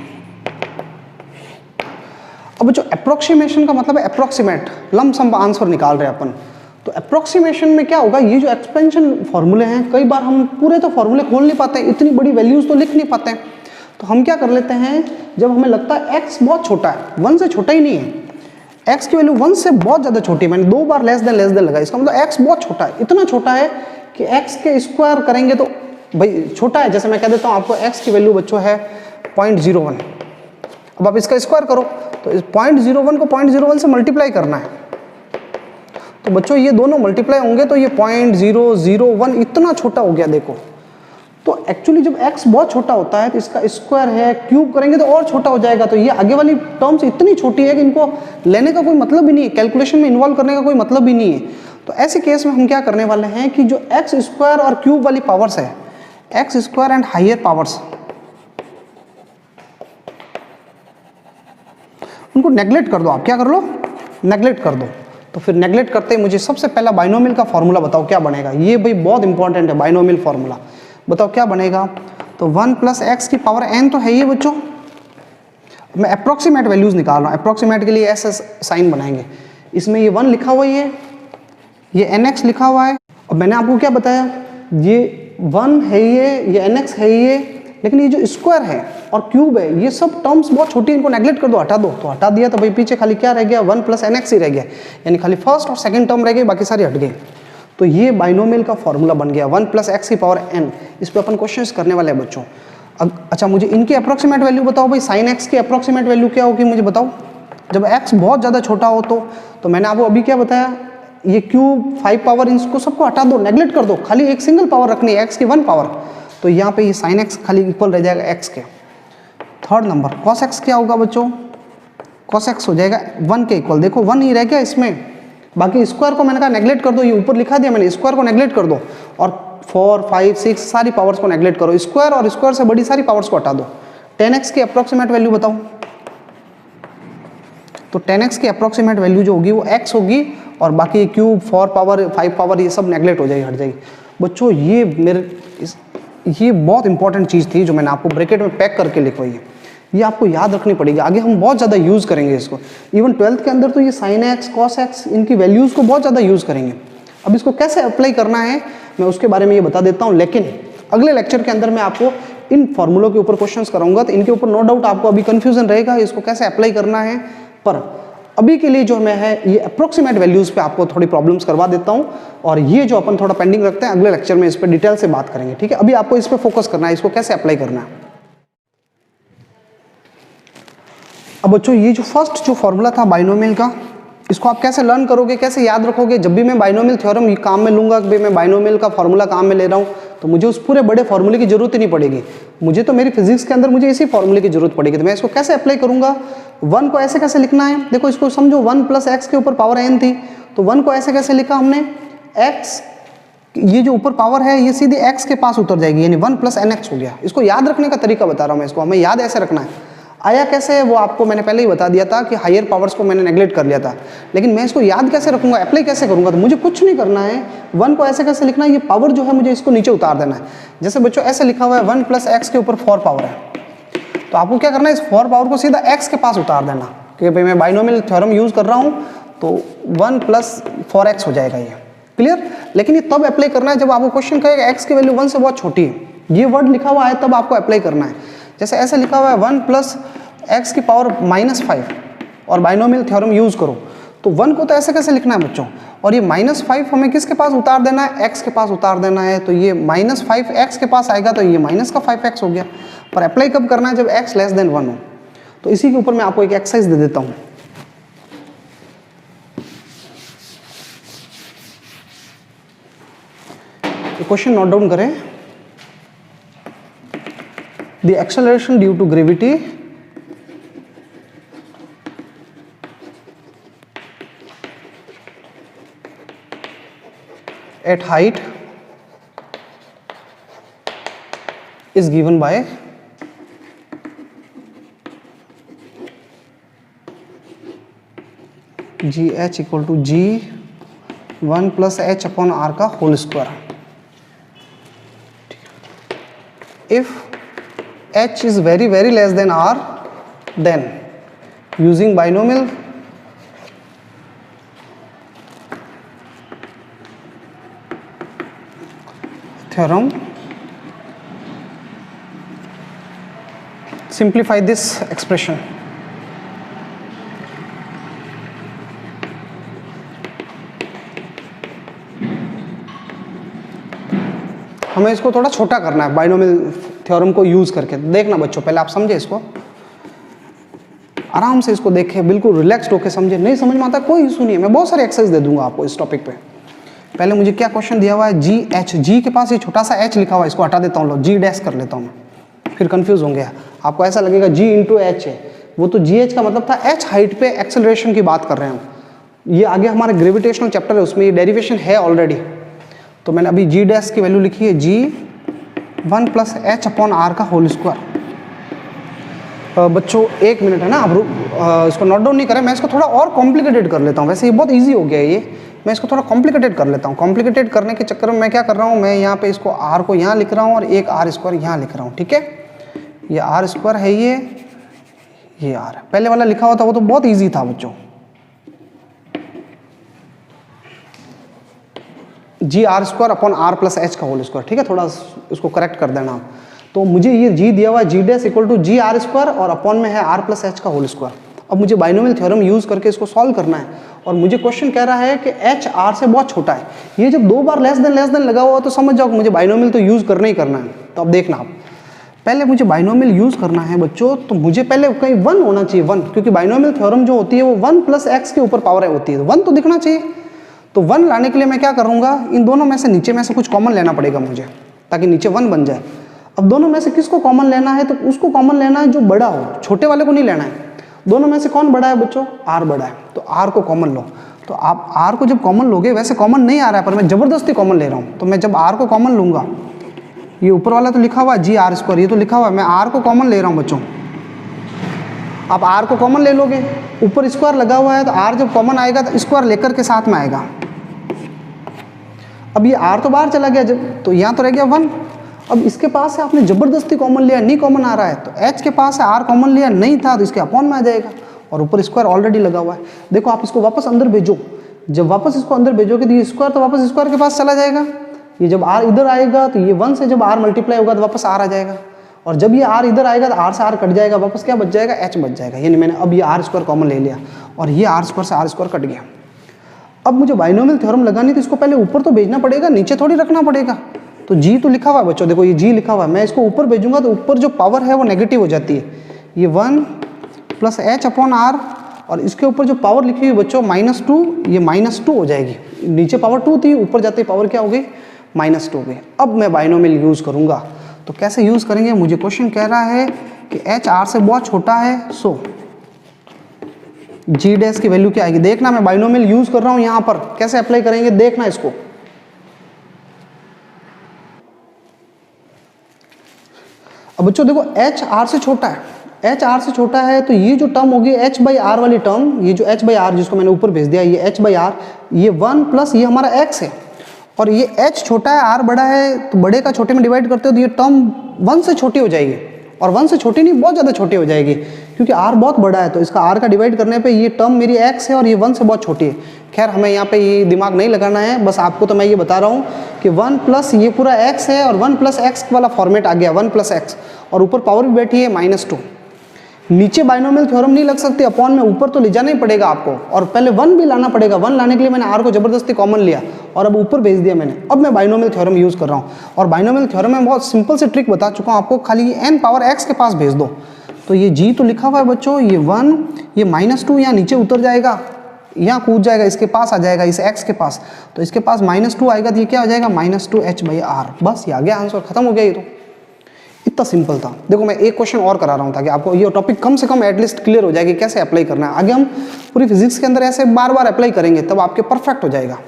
Speaker 1: अब जो अप्रोक्सीमेशन का मतलब है अप्रोक्सीमेट, लमसम आंसर निकाल रहे हैं अपन। तो अप्रोक्सीमेशन में क्या होगा, ये जो एक्सपेंशन फॉर्मूले हैं, कई बार हम पूरे तो फॉर्मूले खोल नहीं पाते, इतनी बड़ी वैल्यूज तो लिख नहीं पाते, तो हम क्या कर लेते हैं, जब हमें लगता है x बहुत छोटा है, 1 से छोटा ही नहीं है, x की वैल्यू 1 से बहुत ज़्यादा छोटी है, मैंने 2 बार लेस देन लगा, इसका मतलब x बहुत छोटा है, इतना छोटा है कि x के स्क्वायर करेंगे तो भाई छोटा है। जैसे मैं कह देता हूँ आपको x की वैल्यू बच्चों है 0.01, अब आप इसका स्क्वायर करो तो इस 0.01 को 0.01 से मल्टीप्लाई करना है, तो बच्चों ये दोनों मल्टीप्लाई होंगे तो ये 0.001 इतना छोटा हो गया। देखो तो एक्चुअली जब x बहुत छोटा होता है तो इसका स्क्वायर है, क्यूब करेंगे तो और छोटा हो जाएगा, तो ये आगे वाली टर्म्स इतनी छोटी है कि इनको लेने का कोई मतलब ही नहीं है, कैलकुलेशन में इन्वॉल्व करने का कोई मतलब ही नहीं है। तो ऐसे केस में हम क्या करने वाले हैं कि जो एक्स स्क्वायर और क्यूब वाली पावर्स है, X square and higher powers, उनको नेगलेक्ट कर दो। आप क्या कर लो, नेगलेक्ट कर दो। तो फिर नेगलेक्ट करते ही मुझे सबसे पहला बाइनोमियल का फॉर्मूला बताओ क्या बनेगा। ये भाई बहुत इंपॉर्टेंट है, बाइनोमियल फॉर्मूला बताओ क्या बनेगा। तो 1 + x की पावर n तो है ये बच्चों, मैं अप्रोक्सीमेट वैल्यूज निकाल रहा हूँ, अप्रोक्सीमेट के लिए ऐसा साइन बनाएंगे, इसमें ये 1 लिखा हुआ है, ये nx लिखा हुआ है, और मैंने आपको क्या बताया, ये 1 है, ये nx है, ये लेकिन ये जो स्क्वायर है और क्यूब है ये सब टर्म्स बहुत छोटी, इनको नेगलेक्ट कर दो, हटा दो। तो हटा दिया तो भाई पीछे खाली क्या रह गया, 1 + nx ही रह गया, यानी खाली फर्स्ट और सेकंड टर्म रह गए, बाकी सारे हट गए। तो ये बाइनोमियल का फॉर्मूला बन गया 1 + x की पावर n। इस पर अपन क्वेश्चंस करने वाले हैं बच्चों। अच्छा मुझे इनकी अप्रोक्सीमेट वैल्यू बताओ भाई, sin x की अप्रोक्सीमेट वैल्यू क्या होगी मुझे बताओ, जब x बहुत ज़्यादा छोटा हो। तो मैंने आपको अभी क्या बताया, ये क्यूब 5 पावर इसको सबको हटा दो, नेगलेक्ट कर दो, खाली एक सिंगल पावर रखनी है, x की 1 पावर। तो यहाँ पे ये sin x खाली इक्वल रह जाएगा x के। थर्ड नंबर cos x क्या होगा बच्चों, cos x हो जाएगा 1 के इक्वल। देखो 1 ही रह गया इसमें, बाकी स्क्वायर को मैंने कहा नेगलेक्ट कर दो, ये ऊपर लिखा दिया मैंने, स्क्वायर को नेगलेक्ट कर दो और 4, 5, 6 सारी पावर्स को नेगलेक्ट करो, स्क्वायर और स्क्वायर से बड़ी सारी पावर्स को हटा दो। 10x की अप्रोक्सीमेट वैल्यू बताओ। तो 10x की अप्रोक्सीमेट वैल्यू जो होगी वो x होगी, और बाकी क्यूब 4 पावर 5 पावर ये सब नेगलेक्ट हो जाएगी, हट जाएगी। बच्चों ये बहुत इंपॉर्टेंट चीज़ थी जो मैंने आपको ब्रैकेट में पैक करके लिखवाई है, ये आपको याद रखनी पड़ेगी, आगे हम बहुत ज़्यादा यूज़ करेंगे इसको। इवन 12th के अंदर तो ये sin x cos x इनकी वैल्यूज़ को बहुत ज़्यादा यूज़ करेंगे। अब इसको कैसे अप्लाई करना है मैं उसके बारे में ये बता देता हूँ, लेकिन अगले लेक्चर के अंदर मैं आपको इन फॉर्मूलों के ऊपर क्वेश्चंस कराऊंगा, तो इनके ऊपर नो डाउट आपको अभी कन्फ्यूजन रहेगा इसको कैसे अप्लाई करना है। पर अभी के लिए जो मैं है ये अप्रोक्सीमेट वैल्यूज़ पे आपको थोड़ी प्रॉब्लम्स करवा देता हूँ, और ये जो अपन थोड़ा पेंडिंग रखते हैं अगले लेक्चर में इस पर डिटेल से बात करेंगे, ठीक है। अभी आपको इस पर फोकस करना है, इसको कैसे अप्लाई करना है। अब बच्चों ये जो फर्स्ट जो फॉर्मूला था बाइनोमियल का, इसको आप कैसे लर्न करोगे, कैसे याद रखोगे। जब भी मैं बाइनोमियल थ्योरम काम में लूँगा, कि मैं बाइनोमियल का फॉर्मूला काम में ले रहा हूँ, तो मुझे उस पूरे बड़े फॉर्मूले की जरूरत ही नहीं पड़ेगी, मुझे तो मेरी फिजिक्स के अंदर मुझे इसी फॉर्मूले की जरूरत पड़ेगी। तो मैं इसको कैसे अप्लाई करूँगा, 1 को ऐसे कैसे लिखना है, देखो इसको समझो 1 + x के ऊपर पावर n थी, तो 1 को ऐसे कैसे लिखा हमने, x ये जो ऊपर पावर है ये सीधे x के पास उतर जाएगी, यानी 1 + nx हो गया। इसको याद रखने का तरीका बता रहा हूँ मैं, इसको हमें याद ऐसे रखना है। आया कैसे है वो आपको मैंने पहले ही बता दिया था कि हायर पावर्स को मैंने नेगलेक्ट कर लिया था, लेकिन मैं इसको याद कैसे रखूंगा, अप्लाई कैसे करूंगा। तो मुझे कुछ नहीं करना है, 1 को ऐसे कैसे लिखना है, ये पावर जो है मुझे इसको नीचे उतार देना है। जैसे बच्चों ऐसे लिखा हुआ है 1 + x के ऊपर 4 पावर है, तो आपको क्या करना है, इस 4 पावर को सीधा x के पास उतार देना, कि भाई मैं बाइनोमियल थ्योरम यूज कर रहा हूँ, तो 1 + 4x हो जाएगा ये, क्लियर। लेकिन ये तब अप्लाई करना है जब आपको क्वेश्चन कहेगा x की वैल्यू 1 से बहुत छोटी है, ये वर्ड लिखा हुआ है तब आपको अप्लाई करना है। जैसे ऐसे लिखा हुआ है 1 + x की पावर -5 और बाइनोमियल थ्योरम यूज करो, तो 1 को तो ऐसे कैसे लिखना है बच्चों, और ये -5 हमें किसके पास उतार देना है, x के पास उतार देना है, तो ये -5 x के पास आएगा, तो ये माइनस का 5x हो गया। पर अप्लाई कब करना है, जब x < 1 हो। तो इसी के ऊपर मैं आपको एक एक्सरसाइज दे देता हूँ। क्वेश्चन नोट डाउन करें, the acceleration due to gravity at height is given by g h equal to g 1 plus h upon R का whole square. If h is very very less than r, then using binomial theorem, simplify this expression. हमें इसको थोड़ा छोटा करना है binomial theorem को use करके। देखना बच्चों, पहले आप समझे इसको, आराम से इसको देखें, बिल्कुल रिलैक्स्ड होकर समझे। नहीं समझ में आता कोई इशू नहीं है, मैं बहुत सारे एक्सरसाइज दे दूंगा आपको इस टॉपिक पे। पहले मुझे क्या क्वेश्चन दिया हुआ है, जी एच, जी के पास ये छोटा सा एच लिखा हुआ है, इसको हटा देता हूँ, लो जी डैश कर लेता हूँ मैं, फिर कंफ्यूज होंगे। आपको ऐसा लगेगा जी इंटू एच है, वो तो जी एच का मतलब था एच हाइट पे एक्सेलरेशन की बात कर रहे हैं हम। ये आगे हमारे ग्रेविटेशनल चैप्टर है, उसमें ये डेरिवेशन है ऑलरेडी। तो मैंने अभी जी डैश की वैल्यू लिखी है जी 1 प्लस एच अपॉन आर का होल स्क्वायर। बच्चों एक मिनट है ना, आप इसको नोट डाउन नहीं करें, मैं इसको थोड़ा और कॉम्प्लिकेटेड कर लेता हूँ। वैसे ये बहुत इजी हो गया है ये, मैं इसको थोड़ा कॉम्प्लिकेटेड कर लेता हूँ। कॉम्प्लिकेटेड करने के चक्कर में मैं क्या कर रहा हूँ, मैं यहाँ पे इसको आर को यहाँ लिख रहा हूँ और एक आर स्क्वायर यहाँ लिख रहा हूँ, ठीक है। ये आर स्क्वायर है, ये आर है। पहले वाला लिखा हुआ था वो तो बहुत ईजी था बच्चों, g R square upon R plus h का होल स्क्वायर, ठीक है। थोड़ा इसको करेक्ट कर देना आप। तो मुझे ये जी दिया हुआ है g dash equal to g R square और अपॉन में है आर प्लस एच का होल स्क्वायर। अब मुझे बाइनोमियल थ्योरम यूज करके इसको सॉल्व करना है, और मुझे क्वेश्चन कह रहा है कि एच आर से बहुत छोटा है। ये जब दो बार लेस देन लगा हुआ तो समझ जाओ कि मुझे बाइनोमियल तो यूज करना ही करना है। तो अब देखना आप, पहले मुझे बाइनोमियल यूज करना है बच्चों, तो मुझे पहले कहीं 1 होना चाहिए, 1, क्योंकि बाइनोमियल थ्योरम जो होती है वो 1 प्लस एक्स के ऊपर पावर होती है, 1 तो दिखना चाहिए। तो 1 लाने के लिए मैं क्या करूंगा, इन दोनों में से नीचे में से कुछ कॉमन लेना पड़ेगा मुझे, ताकि नीचे 1 बन जाए। अब दोनों में से किसको कॉमन लेना है, तो उसको कॉमन लेना है जो बड़ा हो, छोटे वाले को नहीं लेना है। दोनों में से कौन बड़ा है बच्चों, आर बड़ा है, तो आर को कॉमन लो। तो आप आर को जब कॉमन लोगे, वैसे कॉमन नहीं आ रहा है पर मैं जबरदस्ती कॉमन ले रहा हूँ, तो मैं जब आर को कॉमन लूंगा, ये ऊपर वाला तो लिखा हुआ है जी आर स्क्वायर, ये तो लिखा हुआ है, मैं आर को कॉमन ले रहा हूँ बच्चों। आप आर को कॉमन ले लोगे, ऊपर स्क्वायर लगा हुआ है, तो आर जब कॉमन आएगा तो स्क्वायर लेकर के साथ में आएगा। अब ये आर तो बाहर चला गया जब, तो यहाँ तो रह गया 1। अब इसके पास है आपने जबरदस्ती कॉमन लिया, नहीं कॉमन आ रहा है, तो एच के पास है आर कॉमन लिया नहीं था, तो इसके अपॉन में आ जाएगा, और ऊपर स्क्वायर ऑलरेडी लगा हुआ है। देखो आप इसको वापस अंदर भेजो, जब वापस इसको अंदर भेजोगे तो ये स्क्वायर तो वापस स्क्वायर के पास चला जाएगा। ये जब आर इधर आएगा तो ये 1 से जब आर मल्टीप्लाई होगा तो वापस आर आ जाएगा, और जब ये आर इधर आएगा तो आर से आर कट जाएगा, वापस क्या बच जाएगा, एच बच जाएगा। यानी मैंने अब ये आर स्क्वायर कॉमन ले लिया, और ये आर स्क्वायर से आर स्क्वायर कट गया। अब मुझे बाइनोमियल थ्योरम लगानी, तो इसको पहले ऊपर तो भेजना पड़ेगा, नीचे थोड़ी रखना पड़ेगा। तो जी तो लिखा हुआ है बच्चों, देखो ये जी लिखा हुआ है, मैं इसको ऊपर भेजूंगा तो ऊपर जो पावर है वो नेगेटिव हो जाती है, ये 1 प्लस एच अपॉन आर, और इसके ऊपर जो पावर लिखी हुई बच्चों -2, ये -2 हो जाएगी। नीचे पावर 2 थी, ऊपर जाते पावर क्या हो गई, -2 हो गई। अब मैं बाइनोमियल यूज करूंगा, तो कैसे यूज करेंगे, मुझे क्वेश्चन कह रहा है कि एच आर से बहुत छोटा है, सो जी डैश की वैल्यू क्या आएगी। देखना मैं बाइनोमियल यूज कर रहा हूं यहां पर, कैसे अप्लाई करेंगे देखना इसको। अब बच्चों देखो एच आर से छोटा है, एच आर से छोटा है, तो ये जो टर्म होगी एच बाई आर वाली टर्म, ये जो एच बाई आर जिसको मैंने ऊपर भेज दिया, ये एच बाई आर, ये 1 प्लस ये हमारा एक्स है, और ये एच छोटा है आर बड़ा है, तो बड़े का छोटे में डिवाइड करते हो तो ये टर्म 1 से छोटी हो जाएगी, और 1 से छोटी नहीं बहुत ज़्यादा छोटी हो जाएगी, क्योंकि r बहुत बड़ा है, तो इसका r का डिवाइड करने पे ये टर्म मेरी x है और ये 1 से बहुत छोटी है। खैर हमें यहाँ पे ये दिमाग नहीं लगाना है, बस आपको तो मैं ये बता रहा हूँ कि 1 प्लस ये पूरा x है, और 1 प्लस एक्स वाला फॉर्मेट आ गया, 1 प्लस एक्स, और ऊपर पावर भी बैठी है -2। नीचे बाइनोमियल थ्योरम नहीं लग सकती, अपॉन में ऊपर तो ले जाना ही पड़ेगा आपको, और पहले 1 भी लाना पड़ेगा। 1 लाने के लिए मैंने r को जबरदस्ती कॉमन लिया और अब ऊपर भेज दिया मैंने। अब मैं बाइनोमियल थ्योरम यूज कर रहा हूँ, और बाइनोमियल थ्योरम में बहुत सिंपल से ट्रिक बता चुका हूँ आपको, खाली n पावर x के पास भेज दो। तो ये g तो लिखा हुआ है बच्चों, ये 1, ये -2 यहाँ नीचे उतर जाएगा, यहाँ कूद जाएगा, इसके पास आ जाएगा, इस x के पास, तो इसके पास -2 आएगा, तो ये क्या हो जाएगा -2h/r। बस ये आ गया आंसर, खत्म हो गया ये तो, इतना सिंपल था। देखो मैं एक क्वेश्चन और करा रहा हूँ ताकि आपको ये टॉपिक कम से कम एटलीस्ट क्लियर हो जाएगी कैसे अप्लाई करना है। आगे हम पूरी फिजिक्स के अंदर ऐसे बार बार अप्लाई करेंगे, तब आपके परफेक्ट हो जाएगा।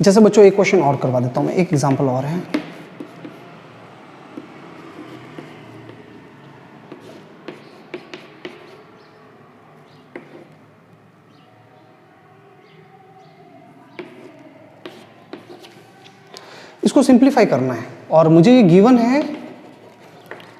Speaker 1: जैसे बच्चों एक क्वेश्चन और करवा देता हूँ मैं, एक एग्जांपल और है। इसको सिंप्लीफाई करना है और मुझे ये गिवन है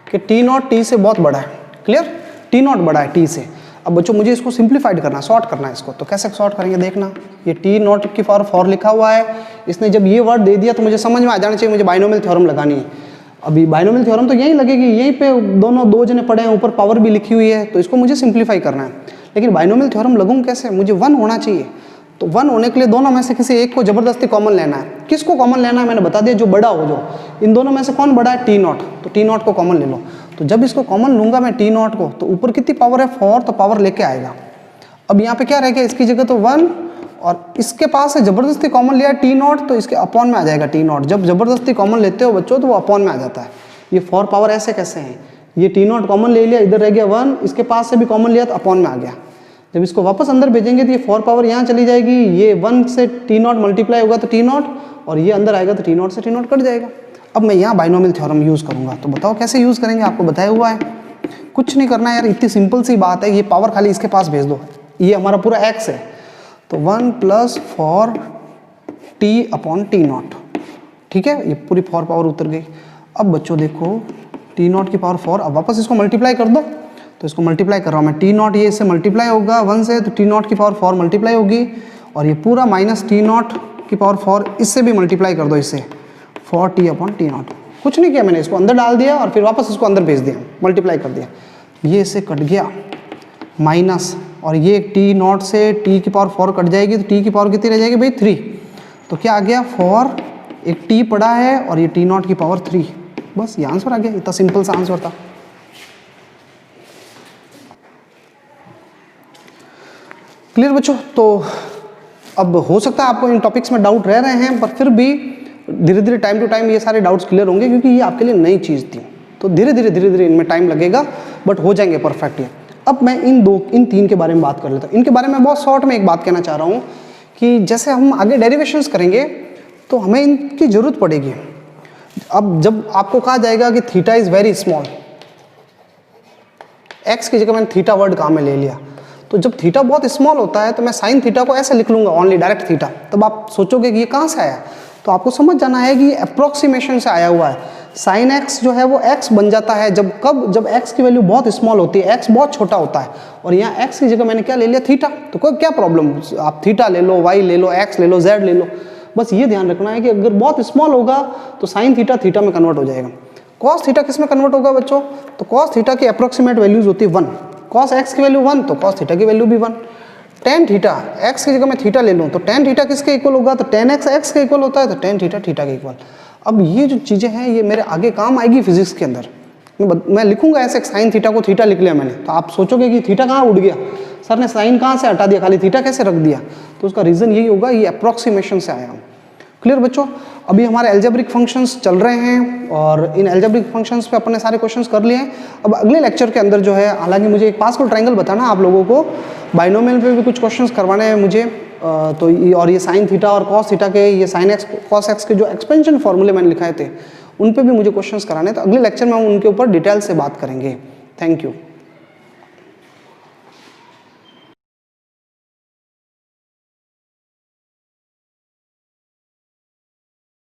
Speaker 1: कि टी नॉट टी से बहुत बड़ा है। क्लियर, टी नॉट बड़ा है टी से। अब बच्चों मुझे इसको सिंप्लीफाइड करना है, सॉर्ट करना है इसको। तो कैसे सॉर्ट करेंगे देखना, ये टी नॉट की पावर 4 लिखा हुआ है, इसने जब ये वर्ड दे दिया तो मुझे समझ में आ जाना चाहिए मुझे बाइनोमियल थ्योरम लगानी है। अभी बाइनोमियल थ्योरम तो यहीं लगेगी, यहीं पे दोनों दो जने पड़े हैं, ऊपर पावर भी लिखी हुई है, तो इसको मुझे सिंप्लीफाई करना है। लेकिन बाइनोमियल थ्योरम लगूँ कैसे, मुझे 1 होना चाहिए। तो 1 होने के लिए दोनों में से किसी एक को जबरदस्ती कॉमन लेना है। किसको कॉमन लेना है मैंने बता दिया, जो बड़ा हो, जो इन दोनों में से कौन बड़ा है, टी नॉट। तो टी नॉट को कॉमन ले लो। तो जब इसको कॉमन लूंगा मैं टी नॉट को, तो ऊपर कितनी पावर है 4, तो पावर लेके आएगा। अब यहाँ पे क्या रह गया, इसकी जगह तो 1, और इसके पास है जबरदस्ती कॉमन लिया टी नॉट, तो इसके अपॉन में आ जाएगा टी नॉट। जब जबरदस्ती कॉमन लेते हो बच्चों तो वो अपॉन में आ जाता है। ये 4 पावर ऐसे कैसे हैं, ये टी नॉट कॉमन ले लिया, इधर रह गया 1, इसके पास से भी कॉमन लिया तो अपॉन में आ गया। जब इसको वापस अंदर भेजेंगे तो ये 4 पावर यहाँ चली जाएगी, ये 1 से टी नॉट मल्टीप्लाई होगा तो टी नॉट, और ये अंदर आएगा तो टी नॉट से टी नॉट कट जाएगा। अब मैं यहाँ बाइनोमियल थ्योरम यूज़ करूँगा, तो बताओ कैसे यूज़ करेंगे, आपको बताया हुआ है। कुछ नहीं करना है यार, इतनी सिंपल सी बात है, ये पावर खाली इसके पास भेज दो। ये हमारा पूरा x है, तो 1 + 4 t/t नॉट। ठीक है, ये पूरी 4 पावर उतर गई। अब बच्चों देखो टी नॉट की पावर 4, अब वापस इसको मल्टीप्लाई कर दो। तो इसको मल्टीप्लाई कर रहा हूँ मैं, टी नॉट ये इससे मल्टीप्लाई होगा 1 से, तो टी नॉट की पावर 4 मल्टीप्लाई होगी, और ये पूरा माइनस टी नॉट की पावर 4 इससे भी मल्टीप्लाई कर दो, इससे 4t/t नॉट। कुछ नहीं किया मैंने, इसको अंदर डाल दिया और फिर वापस इसको अंदर भेज दिया, मल्टीप्लाई कर दिया। ये इससे कट गया माइनस, और ये टी नॉट से टी की पावर 4 कट जाएगी, तो टी की पावर कितनी रह जाएगी भाई 3। तो क्या आ गया 4, एक टी पड़ा है और ये टी नॉट की पावर 3। बस ये आंसर आ गया, इतना सिंपल सा आंसर था। क्लियर बच्चों, तो अब हो सकता है आपको इन टॉपिक्स में डाउट रह रहे हैं, पर फिर भी धीरे धीरे टाइम टू टाइम ये सारे डाउट्स क्लियर होंगे, क्योंकि ये आपके लिए नई चीज़ थी। तो धीरे धीरे इनमें टाइम लगेगा, बट हो जाएंगे परफेक्ट ये। अब मैं इन 3 के बारे में बात कर लेता हूँ। इनके बारे में बहुत शॉर्ट में एक बात कहना चाह रहा हूँ कि जैसे हम आगे डेरिवेशंस करेंगे तो हमें इनकी ज़रूरत पड़ेगी। अब जब आपको कहा जाएगा कि theta is very small, x की जगह मैंने थीटा वर्ड काम में ले लिया, तो जब थीटा बहुत स्मॉल होता है तो मैं साइन थीटा को ऐसे लिख लूँगा, ओनली डायरेक्ट थीटा। तब आप सोचोगे कि ये कहाँ से आया, तो आपको समझ जाना है कि अप्रोक्सीमेशन से आया हुआ है। साइन एक्स जो है वो एक्स बन जाता है जब एक्स की वैल्यू बहुत स्मॉल होती है, एक्स बहुत छोटा होता है, और यहाँ एक्स की जगह मैंने क्या ले लिया थीटा। तो कोई क्या प्रॉब्लम, आप थीटा ले लो, वाई ले लो, एक्स ले लो, जेड ले लो। बस ये ध्यान रखना है कि अगर बहुत स्मॉल होगा तो साइन थीटा थीटा में कन्वर्ट हो जाएगा। कॉस थीटा किस में कन्वर्ट होगा बच्चों, तो कॉस थीटा की अप्रोक्सीमेट वैल्यूज होती है 1। कॉस एक्स की वैल्यू 1, तो कॉस थीटा की वैल्यू भी 1। टेन थीटा, एक्स की जगह मैं थीटा ले लूँ तो टेन थीटा किसके इक्वल होगा, तो टेन एक्स एक्स के इक्वल होता है, तो टेन थीटा थीटा के इक्वल। अब ये जो चीज़ें हैं ये मेरे आगे काम आएगी फिजिक्स के अंदर। मैं लिखूंगा ऐसे, साइन थीटा को थीटा लिख लिया मैंने, तो आप सोचोगे कि थीटा कहाँ उड़ गया, सर ने साइन कहाँ से हटा दिया, खाली थीटा कैसे रख दिया। तो उसका रीज़न यही होगा, ये अप्रॉक्सीमेशन से आया। क्लियर बच्चों, अभी हमारे एल्जेब्रिक फंक्शंस चल रहे हैं और इन एल्जेब्रिक फंक्शंस पे अपने सारे क्वेश्चंस कर लिए हैं। अब अगले लेक्चर के अंदर जो है, हालांकि मुझे एक पास्कल ट्रायंगल बताना आप लोगों को, बाइनोमियल पे भी कुछ क्वेश्चंस करवाने हैं मुझे, तो और ये साइन थीटा और कॉस थीटा के, ये साइन एक्स कॉस एक्स के जो एक्सपेंशन फॉर्मूले मैंने लिखाए थे उन पे भी मुझे क्वेश्चंस कराने हैं। तो अगले लेक्चर में हम उनके ऊपर डिटेल से बात करेंगे। Thank you.